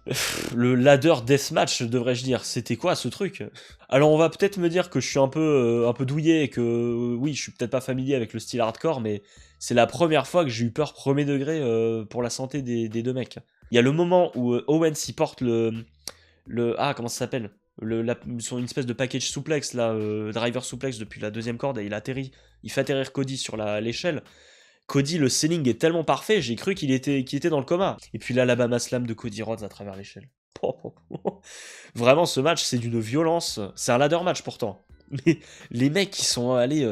Le ladder deathmatch, devrais-je dire. C'était quoi ce truc? Alors on va peut-être me dire que je suis un peu douillé et que oui, je suis peut-être pas familier avec le style hardcore, mais c'est la première fois que j'ai eu peur premier degré pour la santé des deux mecs. Il y a le moment où Owens il porte comment ça s'appelle? Sur une espèce de package suplex, là, driver suplex depuis la deuxième corde, et il fait atterrir Cody sur l'échelle. Cody, le selling est tellement parfait, j'ai cru qu'il était dans le coma. Et puis l'Alabama Slam de Cody Rhodes à travers l'échelle. Vraiment, ce match, c'est d'une violence. C'est un ladder match pourtant. Mais les mecs, ils sont allés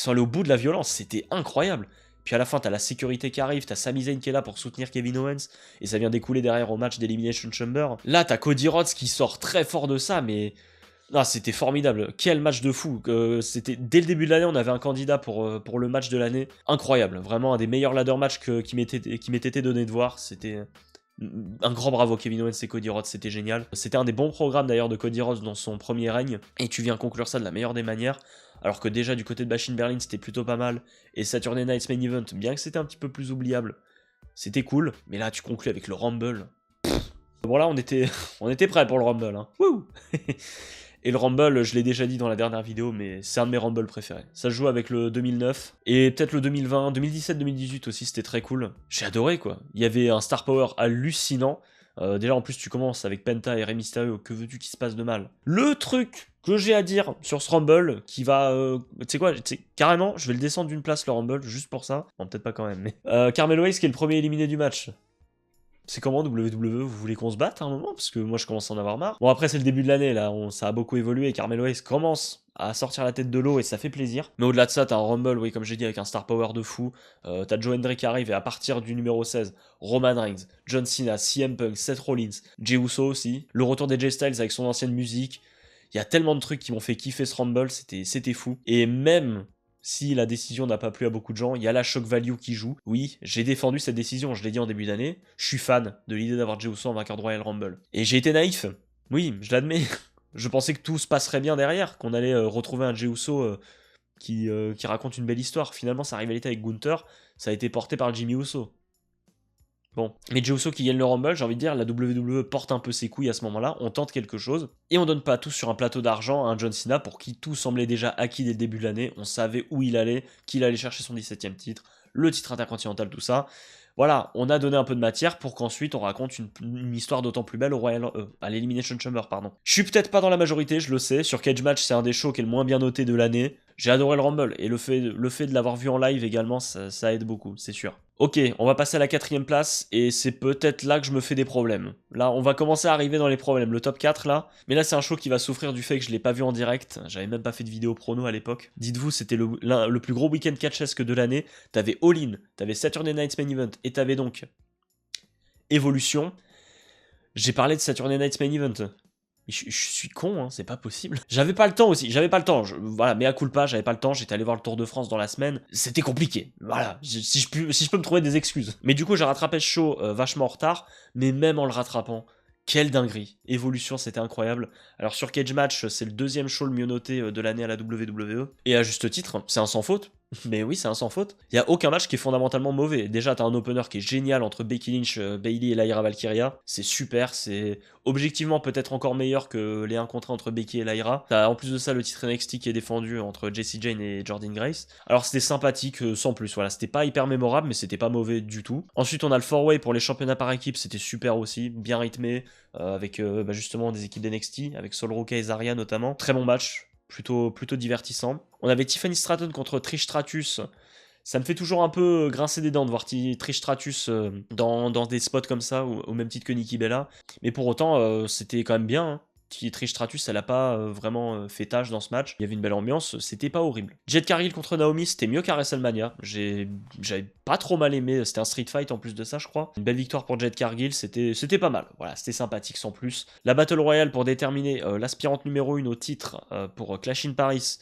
au bout de la violence, c'était incroyable. Puis à la fin, t'as la sécurité qui arrive, t'as Sami Zayn qui est là pour soutenir Kevin Owens, et ça vient découler derrière au match d'Elimination Chamber. Là, t'as Cody Rhodes qui sort très fort de ça, mais... Ah, c'était formidable, quel match de fou. C'était dès le début de l'année, on avait un candidat pour le match de l'année. Incroyable, vraiment un des meilleurs ladder matchs qui m'était été donné de voir. C'était un grand bravo Kevin Owens et Cody Rhodes, c'était génial. C'était un des bons programmes d'ailleurs de Cody Rhodes dans son premier règne, et tu viens conclure ça de la meilleure des manières. Alors que déjà du côté de Machine Berlin c'était plutôt pas mal, et Saturday Night's Main Event, bien que c'était un petit peu plus oubliable, c'était cool, mais là tu conclus avec le Rumble. Bon là on était prêts pour le Rumble, hein. Wouh. Et le Rumble, je l'ai déjà dit dans la dernière vidéo, mais c'est un de mes Rumble préférés. Ça se joue avec le 2009, et peut-être le 2020, 2017, 2018 aussi, c'était très cool. J'ai adoré, quoi. Il y avait un star power hallucinant. Déjà, en plus, tu commences avec Penta et Rey Mysterio, que veux-tu qu'il se passe de mal? Le truc que j'ai à dire sur ce Rumble qui va... tu sais quoi, carrément, je vais le descendre d'une place le Rumble, juste pour ça. Bon, peut-être pas quand même, mais... Carmelo Hayes qui est le premier éliminé du match. C'est comment WWE, vous voulez qu'on se batte à un moment? Parce que moi je commence à en avoir marre. Bon après c'est le début de l'année là, ça a beaucoup évolué, Carmelo Hayes commence à sortir la tête de l'eau et ça fait plaisir. Mais au-delà de ça, t'as un Rumble, oui comme j'ai dit, avec un star power de fou. T'as Joe Hendry qui arrive et à partir du numéro 16, Roman Reigns, John Cena, CM Punk, Seth Rollins, Jey Uso aussi. Le retour des Jay Styles avec son ancienne musique. Il y a tellement de trucs qui m'ont fait kiffer ce Rumble, c'était fou. Et même... si la décision n'a pas plu à beaucoup de gens, il y a la shock value qui joue. Oui, j'ai défendu cette décision, je l'ai dit en début d'année. Je suis fan de l'idée d'avoir Jey Uso en vainqueur de Royal Rumble. Et j'ai été naïf. Oui, je l'admets. Je pensais que tout se passerait bien derrière, qu'on allait retrouver un Jey Uso qui raconte une belle histoire. Finalement, sa rivalité avec Gunther, ça a été porté par Jimmy Uso. Bon, mais Jey Uso qui gagne le Rumble, j'ai envie de dire, la WWE porte un peu ses couilles à ce moment-là, on tente quelque chose, et on donne pas tout sur un plateau d'argent à un John Cena pour qui tout semblait déjà acquis dès le début de l'année, on savait où il allait, qu'il allait chercher son 17ème titre, le titre intercontinental, tout ça. Voilà, on a donné un peu de matière pour qu'ensuite on raconte une histoire d'autant plus belle à l'Elimination Chamber, pardon. Je suis peut-être pas dans la majorité, je le sais, sur Cage Match c'est un des shows qui est le moins bien noté de l'année. J'ai adoré le Rumble, et le fait de l'avoir vu en live également, ça aide beaucoup, c'est sûr. Ok, on va passer à la 4ème place, et c'est peut-être là que je me fais des problèmes. Là, on va commencer à arriver dans les problèmes, le top 4 là. Mais là, c'est un show qui va souffrir du fait que je l'ai pas vu en direct. J'avais même pas fait de vidéo prono à l'époque. Dites-vous, c'était le plus gros week-end catchesque de l'année. T'avais All In, t'avais Saturday Night's Main Event, et t'avais donc Evolution. J'ai parlé de Saturday Night's Main Event. Je suis con, hein, c'est pas possible. J'avais pas le temps aussi, j'avais pas le temps. Voilà, mea culpa, j'avais pas le temps, j'étais allé voir le Tour de France dans la semaine. C'était compliqué, voilà, si je peux me trouver des excuses. Mais du coup, j'ai rattrapé ce show vachement en retard, mais même en le rattrapant, quelle dinguerie. Evolution, c'était incroyable. Alors sur Cage Match, c'est le deuxième show le mieux noté de l'année à la WWE. Et à juste titre, c'est un sans faute. Mais oui, c'est un sans faute. Il y a aucun match qui est fondamentalement mauvais. Déjà, t'as un opener qui est génial entre Becky Lynch, Bayley et Lyra Valkyria. C'est super, c'est objectivement peut-être encore meilleur que les 1 contre 1 entre Becky et Lyra. T'as en plus de ça le titre NXT qui est défendu entre Jessie Jane et Jordynne Grace. Alors c'était sympathique sans plus, voilà, c'était pas hyper mémorable mais c'était pas mauvais du tout. Ensuite on a le 4-way pour les championnats par équipe, c'était super aussi, bien rythmé, avec justement des équipes d'NXT, avec Sol Ruka et Zarya notamment. Très bon match. Plutôt divertissant. On avait Tiffany Stratton contre Trish Stratus. Ça me fait toujours un peu grincer des dents de voir Trish Stratus dans des spots comme ça, au même titre que Nikki Bella. Mais pour autant, c'était quand même bien. Hein. Trish Stratus, elle a pas vraiment fait tâche dans ce match. Il y avait une belle ambiance, c'était pas horrible. Jade Cargill contre Naomi, c'était mieux qu'à WrestleMania. J'avais pas trop mal aimé, c'était un street fight en plus de ça, je crois. Une belle victoire pour Jade Cargill, c'était pas mal. Voilà, c'était sympathique sans plus. La Battle Royale pour déterminer l'aspirante numéro 1 au titre pour Clash in Paris,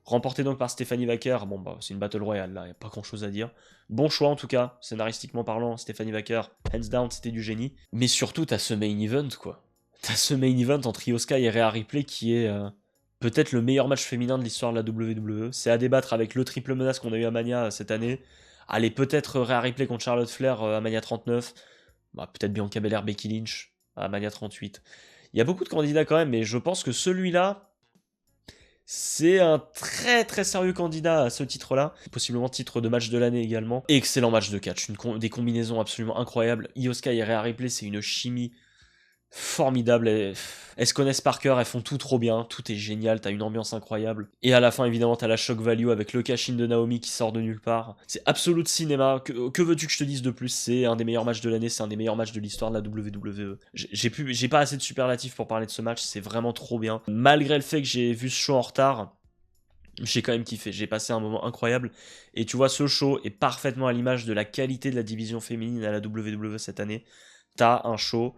remportée donc par Stephanie Wacker. Bon, bah, c'est une Battle Royale, là, y a pas grand chose à dire. Bon choix en tout cas, scénaristiquement parlant, Stephanie Wacker, hands down, c'était du génie. Mais surtout, t'as ce main event, quoi. T'as ce main event entre Io Sky et Rhea Ripley qui est peut-être le meilleur match féminin de l'histoire de la WWE. C'est à débattre avec le triple menace qu'on a eu à Mania cette année. Allez, peut-être Rhea Ripley contre Charlotte Flair à Mania 39. Bah, peut-être Bianca Belair, Becky Lynch à Mania 38. Il y a beaucoup de candidats quand même, mais je pense que celui-là, c'est un très très sérieux candidat à ce titre-là. Possiblement titre de match de l'année également. Excellent match de catch, des combinaisons absolument incroyables. Io Sky et Rhea Ripley, c'est une chimie formidable, elles se connaissent par cœur, elles font tout trop bien, tout est génial, t'as une ambiance incroyable. Et à la fin, évidemment, t'as la shock value avec le cash-in de Naomi qui sort de nulle part. C'est absolu cinéma, que veux-tu que je te dise de plus? C'est un des meilleurs matchs de l'année, c'est un des meilleurs matchs de l'histoire de la WWE. J'ai pas assez de superlatifs pour parler de ce match, c'est vraiment trop bien. Malgré le fait que j'ai vu ce show en retard, j'ai quand même kiffé, j'ai passé un moment incroyable. Et tu vois, ce show est parfaitement à l'image de la qualité de la division féminine à la WWE cette année. T'as un show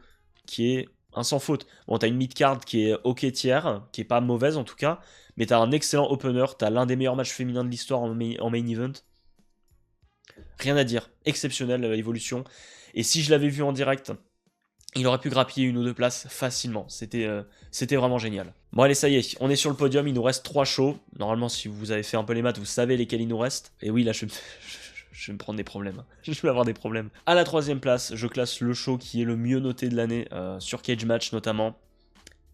qui est un sans faute. Bon, t'as une mid-card qui est ok tiers, qui est pas mauvaise en tout cas, mais t'as un excellent opener, t'as l'un des meilleurs matchs féminins de l'histoire en main event. Rien à dire, exceptionnel l'évolution. Et si je l'avais vu en direct, il aurait pu grappiller 1 ou 2 places facilement. C'était vraiment génial. Bon allez, ça y est, on est sur le podium, il nous reste 3 shows. Normalement, si vous avez fait un peu les maths, vous savez lesquels il nous reste. Et oui, là, je vais me prendre des problèmes. Je vais avoir des problèmes. À la 3ème place, je classe le show qui est le mieux noté de l'année, sur Cage Match notamment.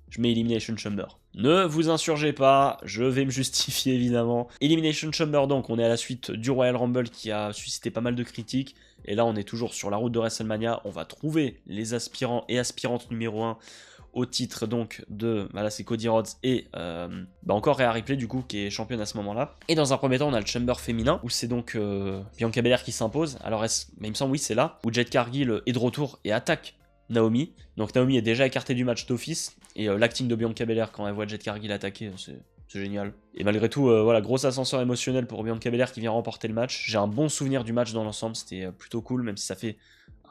Je mets Elimination Chamber. Ne vous insurgez pas, je vais me justifier évidemment. Elimination Chamber donc, on est à la suite du Royal Rumble qui a suscité pas mal de critiques. Et là on est toujours sur la route de WrestleMania, on va trouver les aspirants et aspirantes numéro 1 au titre donc de, là c'est Cody Rhodes et encore Rhea Ripley du coup qui est championne à ce moment-là. Et dans un premier temps on a le Chamber féminin où c'est donc Bianca Belair qui s'impose. Alors mais il me semble oui c'est là où Jade Cargill est de retour et attaque Naomi. Donc Naomi est déjà écartée du match d'office et l'acting de Bianca Belair quand elle voit Jade Cargill attaquer, c'est génial. Et malgré tout, voilà, gros ascenseur émotionnel pour Bianca Belair qui vient remporter le match. J'ai un bon souvenir du match dans l'ensemble, c'était plutôt cool, même si ça fait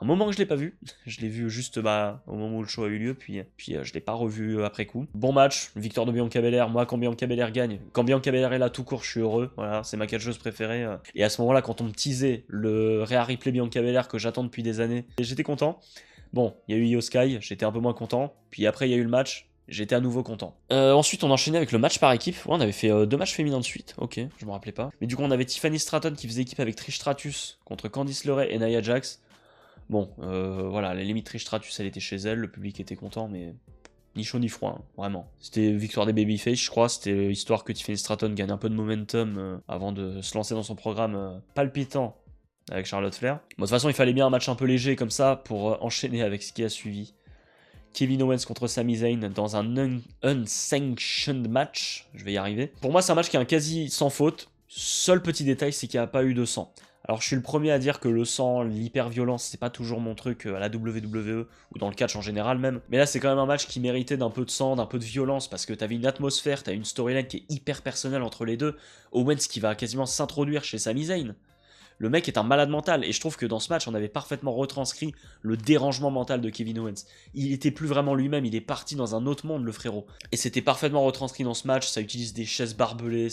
un moment que je l'ai pas vu. Je l'ai vu juste au moment où le show a eu lieu, puis je l'ai pas revu après coup. Bon match, victoire de Bianca Belair. Moi, quand Bianca Belair gagne, quand Bianca Belair est là tout court, je suis heureux. Voilà, c'est ma catcheuse préférée. Et à ce moment-là, quand on me teasait le Rhea Ripley Bianca Belair que j'attends depuis des années, j'étais content. Bon, il y a eu Io Sky, j'étais un peu moins content. Puis après, il y a eu le match. J'étais à nouveau content. Ensuite, on enchaînait avec le match par équipe. Ouais, on avait fait 2 matchs féminins de suite. Ok, je me rappelais pas. Mais du coup, on avait Tiffany Stratton qui faisait équipe avec Trish Stratus contre Candice LeRae et Nia Jax. Bon, voilà, la limite Trish Stratus, elle était chez elle. Le public était content, mais ni chaud ni froid, hein, vraiment. C'était victoire des Babyface, je crois. C'était histoire que Tiffany Stratton gagne un peu de momentum avant de se lancer dans son programme palpitant avec Charlotte Flair. Bon, de toute façon, il fallait bien un match un peu léger comme ça pour enchaîner avec ce qui a suivi. Kevin Owens contre Sami Zayn dans un unsanctioned match. Je vais y arriver. Pour moi, c'est un match qui est un quasi sans faute. Seul petit détail, c'est qu'il n'y a pas eu de sang. Alors, je suis le premier à dire que le sang, l'hyper-violence, c'est pas toujours mon truc à la WWE ou dans le catch en général même. Mais là, c'est quand même un match qui méritait d'un peu de sang, d'un peu de violence parce que t'avais une atmosphère, t'as une storyline qui est hyper personnelle entre les deux. Owens qui va quasiment s'introduire chez Sami Zayn. Le mec est un malade mental et je trouve que dans ce match on avait parfaitement retranscrit le dérangement mental de Kevin Owens. Il était plus vraiment lui-même, il est parti dans un autre monde le frérot. Et c'était parfaitement retranscrit dans ce match, ça utilise des chaises barbelées,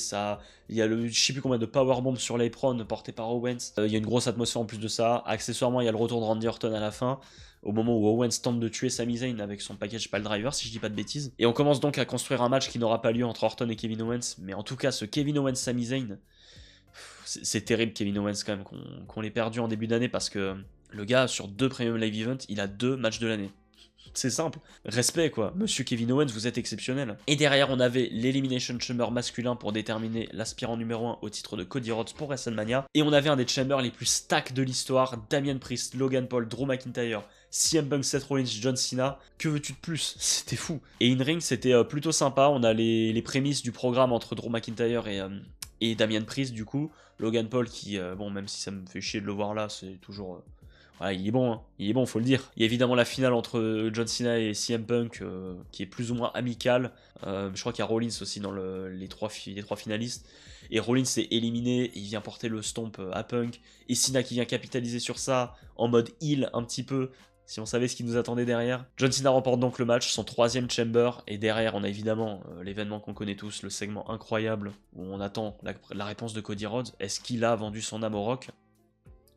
il y a je sais plus combien de powerbomb sur l'apron porté par Owens. Il y a une grosse atmosphère en plus de ça. Accessoirement il y a le retour de Randy Orton à la fin. Au moment où Owens tente de tuer Sami Zayn avec son package pile driver, si je dis pas de bêtises. Et on commence donc à construire un match qui n'aura pas lieu entre Orton et Kevin Owens. Mais en tout cas, ce Kevin Owens-Sami Zayn, c'est terrible Kevin Owens quand même qu'on l'ait perdu en début d'année parce que le gars sur 2 Premium Live Events, il a 2 matchs de l'année. C'est simple. Respect quoi. Monsieur Kevin Owens, vous êtes exceptionnel. Et derrière, on avait l'Elimination Chamber masculin pour déterminer l'aspirant numéro 1 au titre de Cody Rhodes pour WrestleMania. Et on avait un des chambers les plus stacks de l'histoire. Damian Priest, Logan Paul, Drew McIntyre, CM Punk, Seth Rollins, John Cena. Que veux-tu de plus? C'était fou. Et in-ring, c'était plutôt sympa. On a les prémices du programme entre Drew McIntyre et Damian Priest du coup. Logan Paul qui, bon, même si ça me fait chier de le voir là, c'est toujours... voilà, il est bon, hein. Il est bon, faut le dire. Il y a évidemment la finale entre John Cena et CM Punk qui est plus ou moins amicale. Je crois qu'il y a Rollins aussi dans les trois finalistes. Et Rollins s'est éliminé, il vient porter le stomp à Punk. Et Cena qui vient capitaliser sur ça en mode heal un petit peu. Si on savait ce qui nous attendait derrière. John Cena remporte donc le match, son 3e chamber. Et derrière, on a évidemment l'événement qu'on connaît tous, le segment incroyable où on attend la réponse de Cody Rhodes. Est-ce qu'il a vendu son âme au Rock?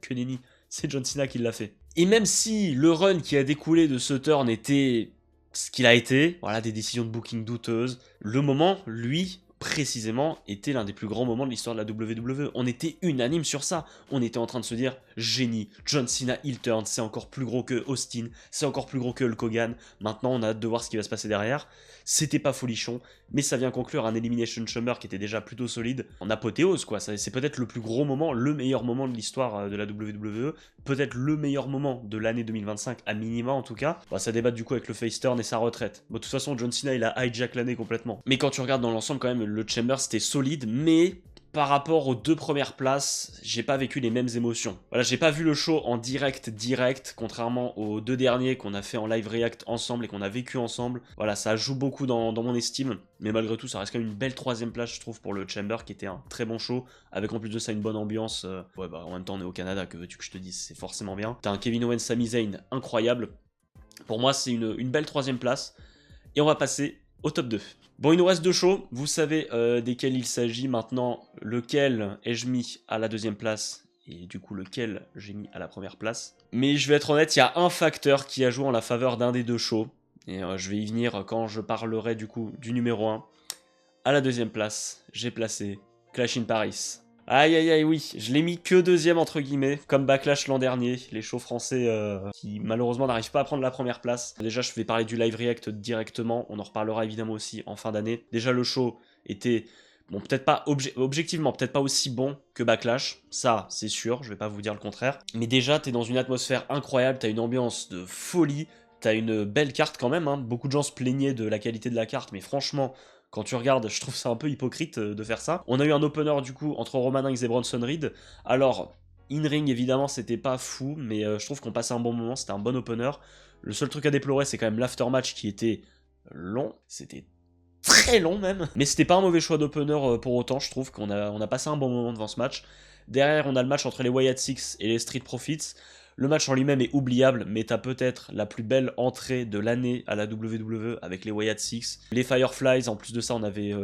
Que nenni, c'est John Cena qui l'a fait. Et même si le run qui a découlé de ce turn était ce qu'il a été, voilà, des décisions de booking douteuses, le moment, lui, précisément, était l'un des plus grands moments de l'histoire de la WWE. On était unanime sur ça. On était en train de se dire, génie, John Cena heel turn, c'est encore plus gros que Austin, c'est encore plus gros que Hulk Hogan. Maintenant, on a hâte de voir ce qui va se passer derrière. C'était pas folichon, mais ça vient conclure un Elimination Chamber qui était déjà plutôt solide, en apothéose quoi. C'est peut-être le plus gros moment, le meilleur moment de l'histoire de la WWE, peut-être le meilleur moment de l'année 2025, à minima en tout cas. Bah, ça débat du coup avec le face turn et sa retraite. Bon, de toute façon, John Cena il a hijack l'année complètement. Mais quand tu regardes dans l'ensemble quand même, le Chamber c'était solide, mais par rapport aux 2 premières places, j'ai pas vécu les mêmes émotions. Voilà, j'ai pas vu le show en direct, contrairement aux 2 derniers qu'on a fait en live react ensemble et qu'on a vécu ensemble. Voilà, ça joue beaucoup dans mon estime, mais malgré tout, ça reste quand même une belle 3e place, je trouve, pour le Chamber, qui était un très bon show, avec en plus de ça une bonne ambiance. Ouais, bah en même temps, on est au Canada, que veux-tu que je te dise, c'est forcément bien. T'as un Kevin Owens, Sami Zayn incroyable. Pour moi, c'est une belle 3e place, et on va passer au top 2. Bon, il nous reste 2 shows, vous savez desquels il s'agit maintenant, lequel ai-je mis à la 2e place, et du coup lequel j'ai mis à la 1re place. Mais je vais être honnête, il y a un facteur qui a joué en la faveur d'un des 2 shows, et je vais y venir quand je parlerai du coup du numéro 1. À la 2e place, j'ai placé Clash in Paris. Aïe aïe aïe oui, je l'ai mis que 2e entre guillemets, comme Backlash l'an dernier, les shows français qui malheureusement n'arrivent pas à prendre la 1re place. Déjà je vais parler du live react directement, on en reparlera évidemment aussi en fin d'année. Déjà le show était, bon peut-être pas objectivement, peut-être pas aussi bon que Backlash, ça c'est sûr, je vais pas vous dire le contraire. Mais déjà t'es dans une atmosphère incroyable, t'as une ambiance de folie, t'as une belle carte quand même, hein. Beaucoup de gens se plaignaient de la qualité de la carte, mais franchement, quand tu regardes, je trouve ça un peu hypocrite de faire ça. On a eu un opener du coup entre Roman Reigns et Bronson Reed. Alors, in-ring évidemment c'était pas fou, mais je trouve qu'on passait un bon moment, c'était un bon opener. Le seul truc à déplorer c'est quand même l'aftermatch qui était long, c'était très long même. Mais c'était pas un mauvais choix d'opener pour autant, je trouve on a passé un bon moment devant ce match. Derrière, on a le match entre les Wyatt Six et les Street Profits. Le match en lui-même est oubliable, mais t'as peut-être la plus belle entrée de l'année à la WWE avec les Wyatt Six. Les Fireflies, en plus de ça, on avait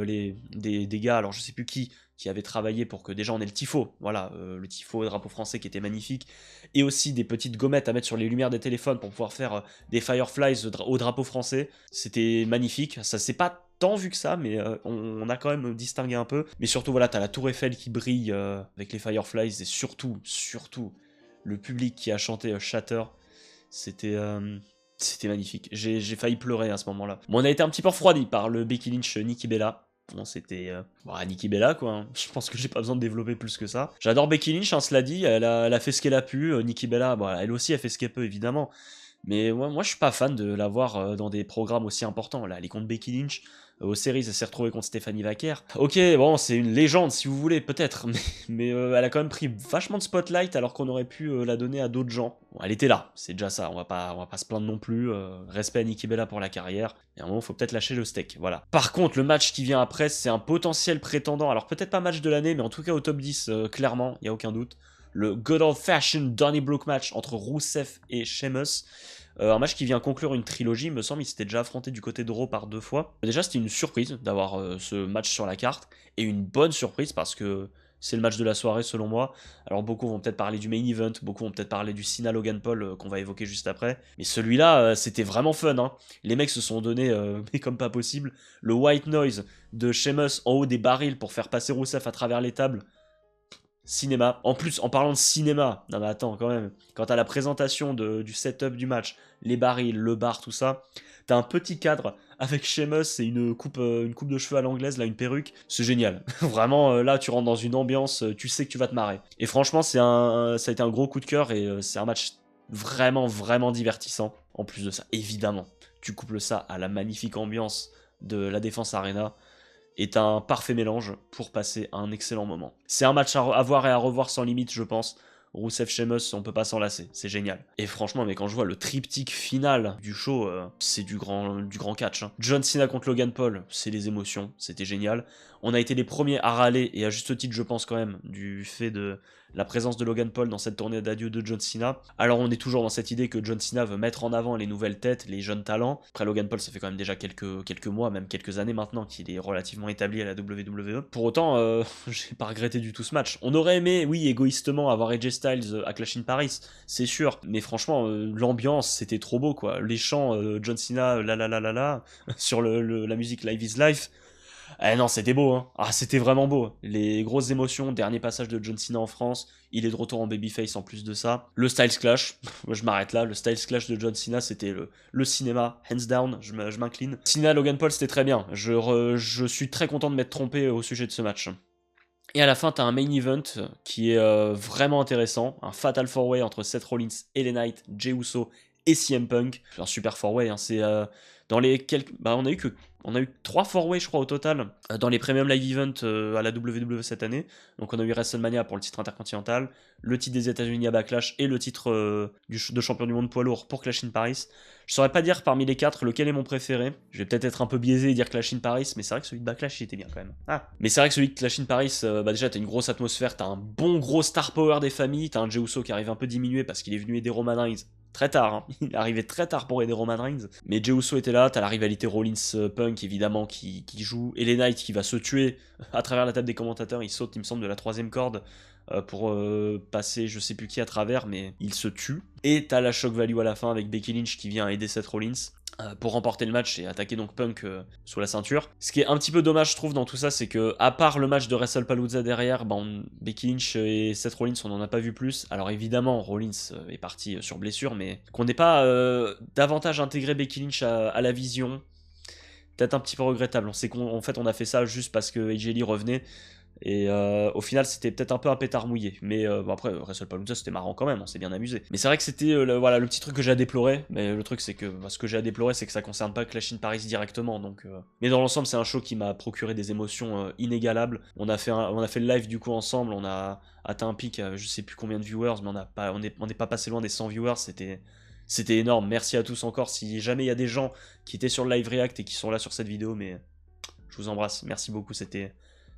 des gars, alors je sais plus qui avait travaillé pour que déjà on ait le tifo, voilà, le tifo drapeau français qui était magnifique, et aussi des petites gommettes à mettre sur les lumières des téléphones pour pouvoir faire des Fireflies au drapeau français. C'était magnifique, ça s'est pas tant vu que ça, mais on a quand même distingué un peu. Mais surtout, voilà, t'as la tour Eiffel qui brille avec les Fireflies, et surtout, le public qui a chanté Shatter, c'était magnifique. J'ai failli pleurer à ce moment-là. Bon, on a été un petit peu refroidi par le Becky Lynch Nikki Bella. Bon, c'était Nikki Bella, quoi. Hein. Je pense que j'ai pas besoin de développer plus que ça. J'adore Becky Lynch, hein, cela dit. Elle a fait ce qu'elle a pu. Nikki Bella, bon, elle aussi a fait ce qu'elle peut, évidemment. Mais moi, je suis pas fan de la voir dans des programmes aussi importants. Là, elle est contre Becky Lynch. Aux séries, elle s'est retrouvée contre Stephanie Vaquer. Ok, bon, c'est une légende si vous voulez, peut-être. Mais elle a quand même pris vachement de spotlight alors qu'on aurait pu la donner à d'autres gens. Bon, elle était là, c'est déjà ça. On va pas se plaindre non plus. Respect à Nikki Bella pour la carrière. Et à un moment, faut peut-être lâcher le steak. Voilà. Par contre, le match qui vient après, c'est un potentiel prétendant. Alors peut-être pas match de l'année, mais en tout cas au top 10, clairement, il y a aucun doute. Le good old-fashioned Donnybrook match entre Rusev et Sheamus. Un match qui vient conclure une trilogie, il me semble, il s'était déjà affronté du côté de Raw par 2 fois. Déjà, c'était une surprise d'avoir ce match sur la carte, et une bonne surprise parce que c'est le match de la soirée selon moi. Alors beaucoup vont peut-être parler du main event, beaucoup vont peut-être parler du Cena Logan Paul qu'on va évoquer juste après. Mais celui-là, c'était vraiment fun. Hein. Les mecs se sont donné, mais comme pas possible, le white noise de Sheamus en haut des barils pour faire passer Rusev à travers les tables. Cinéma. En plus, en parlant de cinéma, non mais attends quand même, quand t'as la présentation du setup du match, les barils, le bar, tout ça, t'as un petit cadre avec Sheamus et une coupe de cheveux à l'anglaise, là, une perruque, c'est génial. Vraiment, là, tu rentres dans une ambiance, tu sais que tu vas te marrer. Et franchement, ça a été un gros coup de cœur et c'est un match vraiment, vraiment divertissant. En plus de ça, évidemment, tu couples ça à la magnifique ambiance de la Défense Arena. Est un parfait mélange pour passer un excellent moment. C'est un match à voir et à revoir sans limite, je pense. Rusev Sheamus, on peut pas s'en lasser, c'est génial. Et franchement, mais quand je vois le triptyque final du show, c'est du grand catch. Hein. John Cena contre Logan Paul, c'est les émotions, c'était génial. On a été les premiers à râler, et à juste titre, je pense quand même, du fait de la présence de Logan Paul dans cette tournée d'adieu de John Cena. Alors on est toujours dans cette idée que John Cena veut mettre en avant les nouvelles têtes, les jeunes talents. Après Logan Paul, ça fait quand même déjà quelques mois, même quelques années maintenant qu'il est relativement établi à la WWE. Pour autant, j'ai pas regretté du tout ce match. On aurait aimé, oui, égoïstement, avoir AJ Styles à Clash in Paris, c'est sûr. Mais franchement, l'ambiance, c'était trop beau, quoi. Les chants, John Cena, la, sur la musique Live is Life. Eh non, c'était beau, hein. Ah, c'était vraiment beau. Les grosses émotions, dernier passage de John Cena en France, il est de retour en babyface en plus de ça. Le Styles Clash, je m'arrête là, le Styles Clash de John Cena, c'était le cinéma, hands down, je m'incline. Cena Logan Paul, c'était très bien. Je suis très content de m'être trompé au sujet de ce match. Et à la fin, t'as un main event qui est vraiment intéressant, un Fatal 4-Way entre Seth Rollins, LA Knight, Jey Uso et CM Punk. Un super 4-Way, hein, c'est dans les quelques... Bah, on a eu 3 4-Way, je crois, au total, dans les Premium Live Events à la WWE cette année. Donc on a eu WrestleMania pour le titre intercontinental, le titre des États-Unis à Backlash et le titre de champion du monde poids lourd pour Clash in Paris. Je saurais pas dire parmi les 4 lequel est mon préféré. Je vais peut-être être un peu biaisé et dire Clash in Paris, mais c'est vrai que celui de Backlash il était bien quand même. Ah. Mais c'est vrai que celui de Clash in Paris, déjà t'as une grosse atmosphère, t'as un bon gros star power des familles, t'as un Jey Uso qui arrive un peu diminué parce qu'il est venu aider Roman Reigns. Très tard, hein. Il est arrivé très tard pour aider Roman Reigns. Mais Jey Uso était là, t'as la rivalité Rollins-Punk évidemment qui joue. Et les Knight qui va se tuer à travers la table des commentateurs, il saute il me semble de la 3ème corde pour passer je sais plus qui à travers, mais il se tue. Et t'as la shock value à la fin avec Becky Lynch qui vient aider Seth Rollins pour remporter le match et attaquer donc Punk sous la ceinture. Ce qui est un petit peu dommage je trouve dans tout ça, c'est que à part le match de WrestlePalooza derrière, Becky Lynch et Seth Rollins on en a pas vu plus. Alors évidemment Rollins est parti sur blessure, mais qu'on n'ait pas davantage intégré Becky Lynch à la vision, peut-être un petit peu regrettable. On sait qu'en fait on a fait ça juste parce que AJ Lee revenait. Et au final, c'était peut-être un peu un pétard mouillé. Mais bon, après, WrestlePalooza, c'était marrant quand même, on s'est bien amusé. Mais c'est vrai que c'était voilà, le petit truc que j'ai à déplorer. Mais le truc, c'est que ce que j'ai à déplorer, c'est que ça concerne pas Clash in Paris directement. Donc, mais dans l'ensemble, c'est un show qui m'a procuré des émotions inégalables. On a fait le live du coup ensemble. On a atteint un pic à je sais plus combien de viewers, mais on n'est pas passé loin des 100 viewers. C'était énorme. Merci à tous encore. Si jamais il y a des gens qui étaient sur le live react et qui sont là sur cette vidéo, mais je vous embrasse. Merci beaucoup. C'était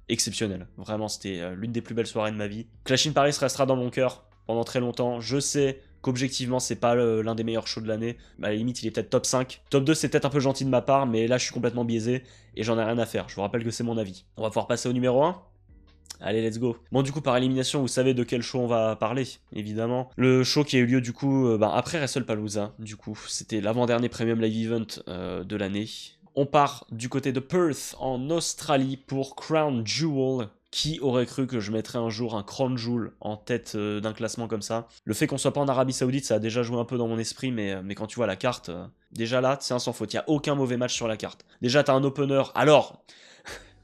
exceptionnel. Vraiment, c'était l'une des plus belles soirées de ma vie. Clash in Paris restera dans mon cœur pendant très longtemps. Je sais qu'objectivement, c'est pas l'un des meilleurs shows de l'année. À la limite, il est peut-être top 5. Top 2, c'est peut-être un peu gentil de ma part, mais là, je suis complètement biaisé et j'en ai rien à faire. Je vous rappelle que c'est mon avis. On va pouvoir passer au numéro 1. Allez, let's go. Bon, du coup, par élimination, vous savez de quel show on va parler, évidemment. Le show qui a eu lieu, du coup, après WrestlePalooza, du coup. C'était l'avant-dernier Premium Live Event de l'année. On part du côté de Perth, en Australie, pour Crown Jewel. Qui aurait cru que je mettrais un jour un Crown Jewel en tête d'un classement comme ça? Le fait qu'on soit pas en Arabie Saoudite, ça a déjà joué un peu dans mon esprit, mais quand tu vois la carte, déjà là, c'est un sans faute. Il n'y a aucun mauvais match sur la carte. Déjà, t'as un opener. Alors...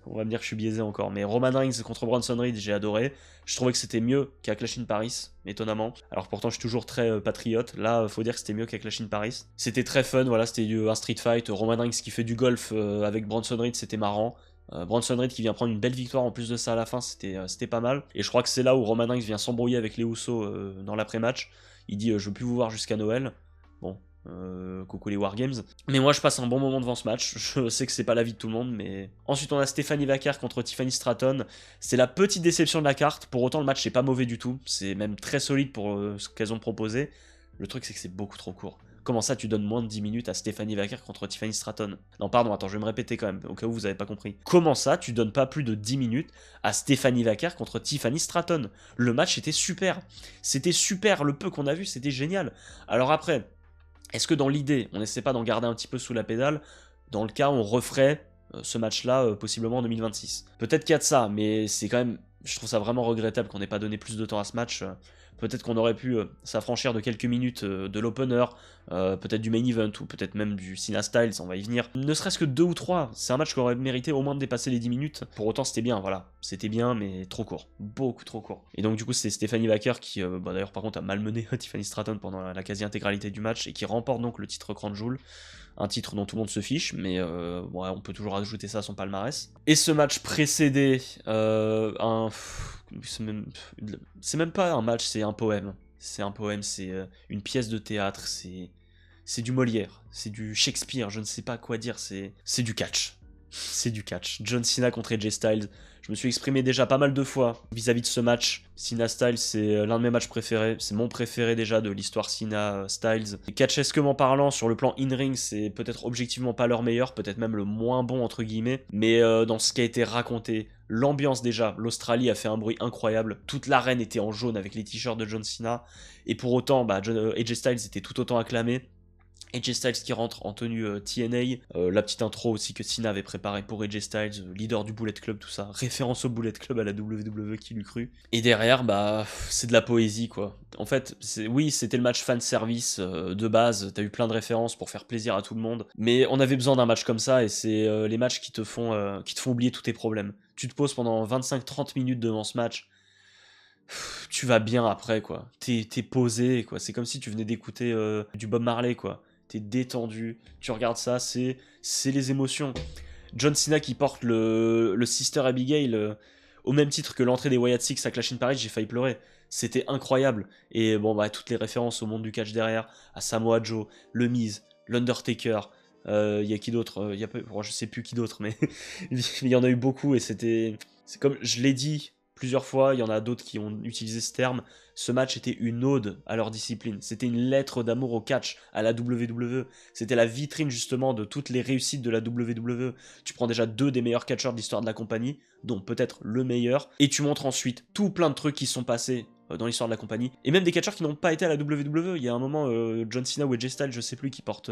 On va me dire que je suis biaisé encore, mais Roman Reigns contre Bronson Reed, j'ai adoré. Je trouvais que c'était mieux qu'à Clash in Paris, étonnamment. Alors pourtant, je suis toujours très patriote. Là, faut dire que c'était mieux qu'à Clash in Paris. C'était très fun, voilà, c'était un street fight. Roman Reigns qui fait du golf avec Bronson Reed, c'était marrant. Bronson Reed qui vient prendre une belle victoire en plus de ça à la fin, c'était pas mal. Et je crois que c'est là où Roman Reigns vient s'embrouiller avec les Usos dans l'après-match. Il dit je veux plus vous voir jusqu'à Noël. Bon, coucou les Wargames. Mais moi je passe un bon moment devant ce match, je sais que c'est pas l'avis de tout le monde, mais... Ensuite on a Stephanie Vaquer contre Tiffany Stratton, c'est la petite déception de la carte, pour autant le match c'est pas mauvais du tout, c'est même très solide pour ce qu'elles ont proposé. Le truc c'est que c'est beaucoup trop court. Comment ça tu donnes moins de 10 minutes à Stephanie Vaquer contre Tiffany Stratton? Non pardon, attends, je vais me répéter quand même, au cas où vous avez pas compris. Comment ça tu donnes pas plus de 10 minutes à Stephanie Vaquer contre Tiffany Stratton? Le match était super, le peu qu'on a vu c'était génial. Alors après... Est-ce que dans l'idée, on n'essaie pas d'en garder un petit peu sous la pédale? Dans le cas, on referait ce match-là possiblement en 2026. Peut-être qu'il y a de ça, mais c'est quand même... Je trouve ça vraiment regrettable qu'on n'ait pas donné plus de temps à ce match. Peut-être qu'on aurait pu s'affranchir de quelques minutes de l'opener, peut-être du main event, ou peut-être même du Cena Styles, on va y venir. Ne serait-ce que 2 ou 3, c'est un match qui aurait mérité au moins de dépasser les 10 minutes. Pour autant, c'était bien, voilà. C'était bien, mais trop court. Beaucoup trop court. Et donc, du coup, c'est Stephanie Vaquer qui, d'ailleurs, par contre, a malmené Tiffany Stratton pendant la quasi-intégralité du match, et qui remporte donc le titre Crown Jewel. Un titre dont tout le monde se fiche, mais ouais, on peut toujours ajouter ça à son palmarès. Et ce match précédé, c'est même pas un match, c'est un poème. C'est un poème, c'est une pièce de théâtre, c'est du Molière, c'est du Shakespeare, je ne sais pas quoi dire, c'est du catch. C'est du catch. John Cena contre AJ Styles. Je me suis exprimé déjà pas mal de fois vis-à-vis de ce match. Cena Styles, c'est l'un de mes matchs préférés. C'est mon préféré déjà de l'histoire Cena Styles. Catchesquement parlant, sur le plan in-ring, c'est peut-être objectivement pas leur meilleur, peut-être même le moins bon entre guillemets. Mais dans ce qui a été raconté, l'ambiance déjà, l'Australie a fait un bruit incroyable. Toute l'arène était en jaune avec les t-shirts de John Cena. Et pour autant, AJ Styles était tout autant acclamé. AJ Styles qui rentre en tenue TNA, la petite intro aussi que Cena avait préparée pour AJ Styles, leader du Bullet Club, tout ça, référence au Bullet Club à la WWE, qui l'eût cru. Et derrière, c'est de la poésie quoi. En fait, oui, c'était le match fan service de base, t'as eu plein de références pour faire plaisir à tout le monde, mais on avait besoin d'un match comme ça, et c'est les matchs qui te font oublier tous tes problèmes. Tu te poses pendant 25-30 minutes devant ce match, tu vas bien après quoi, t'es posé quoi, c'est comme si tu venais d'écouter du Bob Marley quoi. T'es détendu, tu regardes ça, c'est les émotions. John Cena qui porte le Sister Abigail au même titre que l'entrée des Wyatt Six à Clash in Paris, j'ai failli pleurer. C'était incroyable. Et bon, toutes les références au monde du catch derrière, à Samoa Joe, le Miz, l'Undertaker, y a qui d'autre je sais plus qui d'autre, mais il y en a eu beaucoup et c'est comme je l'ai dit plusieurs fois, il y en a d'autres qui ont utilisé ce terme. Ce match était une ode à leur discipline. C'était une lettre d'amour au catch, à la WWE. C'était la vitrine justement de toutes les réussites de la WWE. Tu prends déjà 2 des meilleurs catcheurs de l'histoire de la compagnie, dont peut-être le meilleur, et tu montres ensuite tout plein de trucs qui sont passés dans l'histoire de la compagnie, et même des catcheurs qui n'ont pas été à la WWE. Il y a un moment, John Cena ou AJ Styles, je sais plus, qui porte...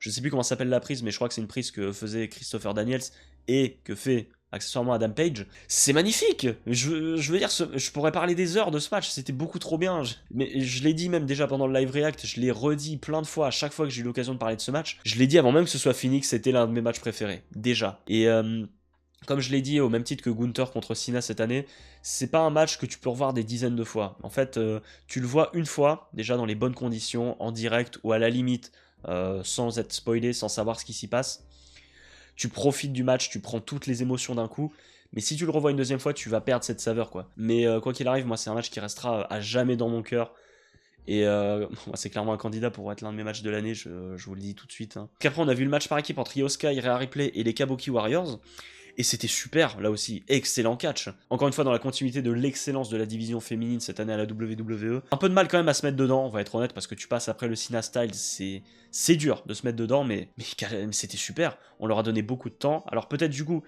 je sais plus comment s'appelle la prise, mais je crois que c'est une prise que faisait Christopher Daniels, et que fait... accessoirement Adam Page, c'est magnifique. Je veux dire, je pourrais parler des heures de ce match, c'était beaucoup trop bien. Mais je l'ai dit même déjà pendant le live react, je l'ai redit plein de fois à chaque fois que j'ai eu l'occasion de parler de ce match. Je l'ai dit avant même que ce soit fini, que c'était l'un de mes matchs préférés, déjà. Et Comme je l'ai dit, au même titre que Gunther contre Cena cette année, c'est pas un match que tu peux revoir des dizaines de fois. En fait, tu le vois une fois, déjà dans les bonnes conditions, en direct ou à la limite, sans être spoilé, sans savoir ce qui s'y passe. Tu profites du match, tu prends toutes les émotions d'un coup. Mais si tu le revois une deuxième fois, tu vas perdre cette saveur, quoi. Mais quoi qu'il arrive, moi, c'est un match qui restera à jamais dans mon cœur. Et moi, c'est clairement un candidat pour être l'un de mes matchs de l'année, je vous le dis tout de suite. Hein. Qu'après, on a vu le match par équipe entre Io Sky, Rhea Ripley et les Kabuki Warriors. Et c'était super, là aussi, excellent catch. Encore une fois, dans la continuité de l'excellence de la division féminine cette année à la WWE. Un peu de mal quand même à se mettre dedans, on va être honnête, parce que tu passes après le Cena Styles, c'est dur de se mettre dedans, mais c'était super. On leur a donné beaucoup de temps. Alors peut-être du coup,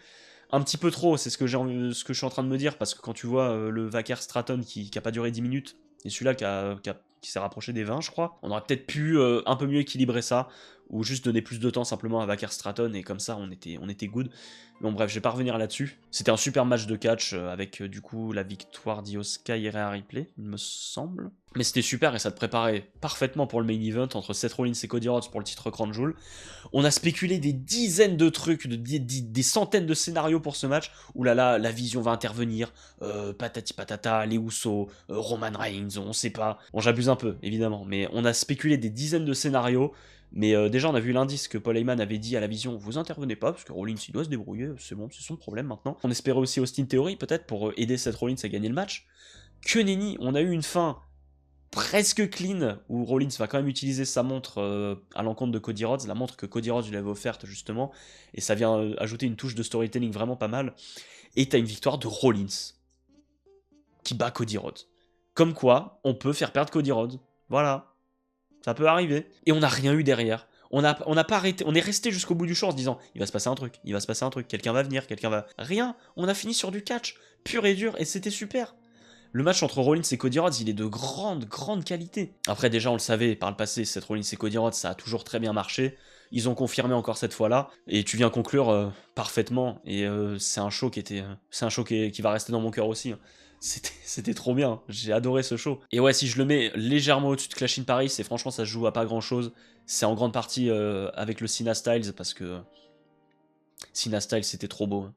un petit peu trop, c'est ce que je suis en train de me dire, parce que quand tu vois le Vacker Stratton qui a pas duré 10 minutes, et celui-là qui s'est rapproché des 20, je crois, on aurait peut-être pu un peu mieux équilibrer ça, ou juste donner plus de temps simplement à Vacker Stratton, et comme ça on était good. Bon bref, je vais pas revenir là-dessus. C'était un super match de catch avec du coup la victoire d'Io Sky et Rhea Ripley, il me semble. Mais c'était super et ça te préparait parfaitement pour le main event entre Seth Rollins et Cody Rhodes pour le titre Crown Jewel. On a spéculé des dizaines de trucs, des centaines de scénarios pour ce match. Ouh là là, la vision va intervenir, patati patata, les Usos, Roman Reigns, on sait pas. Bon, j'abuse un peu, évidemment, mais on a spéculé des dizaines de scénarios. Mais déjà, on a vu l'indice que Paul Heyman avait dit à la vision, vous intervenez pas, parce que Rollins, il doit se débrouiller, c'est bon, c'est son problème maintenant. On espérait aussi Austin Theory, peut-être, pour aider Seth Rollins à gagner le match. Que nenni, on a eu une fin presque clean, où Rollins va quand même utiliser sa montre à l'encontre de Cody Rhodes, la montre que Cody Rhodes lui avait offerte, justement, et ça vient ajouter une touche de storytelling vraiment pas mal. Et t'as une victoire de Rollins, qui bat Cody Rhodes. Comme quoi, on peut faire perdre Cody Rhodes. Voilà. Ça peut arriver. Et on n'a rien eu derrière. On n'a pas arrêté. On est resté jusqu'au bout du show en se disant il va se passer un truc, il va se passer un truc, quelqu'un va venir, quelqu'un va. Rien. On a fini sur du catch, pur et dur, et c'était super. Le match entre Rollins et Cody Rhodes, il est de grande qualité. Après, déjà, on le savait par le passé, cette Rollins et Cody Rhodes, ça a toujours très bien marché. Ils ont confirmé encore cette fois-là. Et tu viens conclure parfaitement. Et c'est un show qui va rester dans mon cœur aussi. Hein. C'était trop bien, j'ai adoré ce show. Et ouais, si je le mets légèrement au-dessus de Clash in Paris, c'est franchement ça se joue à pas grand-chose. C'est en grande partie avec le Cena Styles, parce que Cena Styles c'était trop beau. Hein.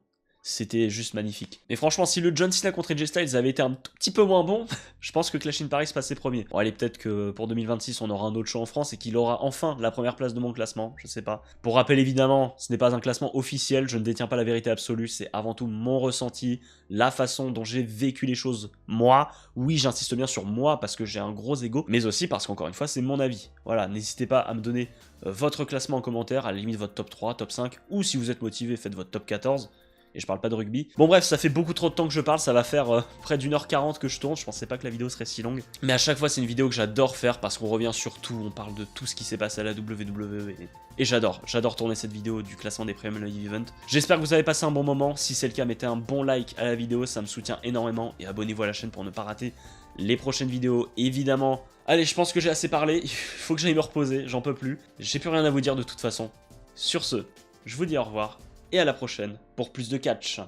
C'était juste magnifique. Mais franchement, si le John Cena contre AJ Styles avait été un tout petit peu moins bon, je pense que Clash in Paris passait premier. Bon, allez, peut-être que pour 2026, on aura un autre show en France et qu'il aura enfin la première place de mon classement, je sais pas. Pour rappel, évidemment, ce n'est pas un classement officiel, je ne détiens pas la vérité absolue, c'est avant tout mon ressenti, la façon dont j'ai vécu les choses, moi. Oui, j'insiste bien sur moi parce que j'ai un gros ego, mais aussi parce qu'encore une fois, c'est mon avis. Voilà, n'hésitez pas à me donner votre classement en commentaire, à la limite votre top 3, top 5, ou si vous êtes motivé, faites votre top 14. Et je parle pas de rugby. Bon bref, ça fait beaucoup trop de temps que je parle, ça va faire près d'1h40 que je tourne, je pensais pas que la vidéo serait si longue. Mais à chaque fois c'est une vidéo que j'adore faire parce qu'on revient sur tout, on parle de tout ce qui s'est passé à la WWE. Et j'adore tourner cette vidéo du classement des Premium Live Event. J'espère que vous avez passé un bon moment, si c'est le cas mettez un bon like à la vidéo, ça me soutient énormément. Et abonnez-vous à la chaîne pour ne pas rater les prochaines vidéos, évidemment. Allez, je pense que j'ai assez parlé, il faut que j'aille me reposer, j'en peux plus. J'ai plus rien à vous dire de toute façon. Sur ce, je vous dis au revoir. Et à la prochaine pour plus de catch.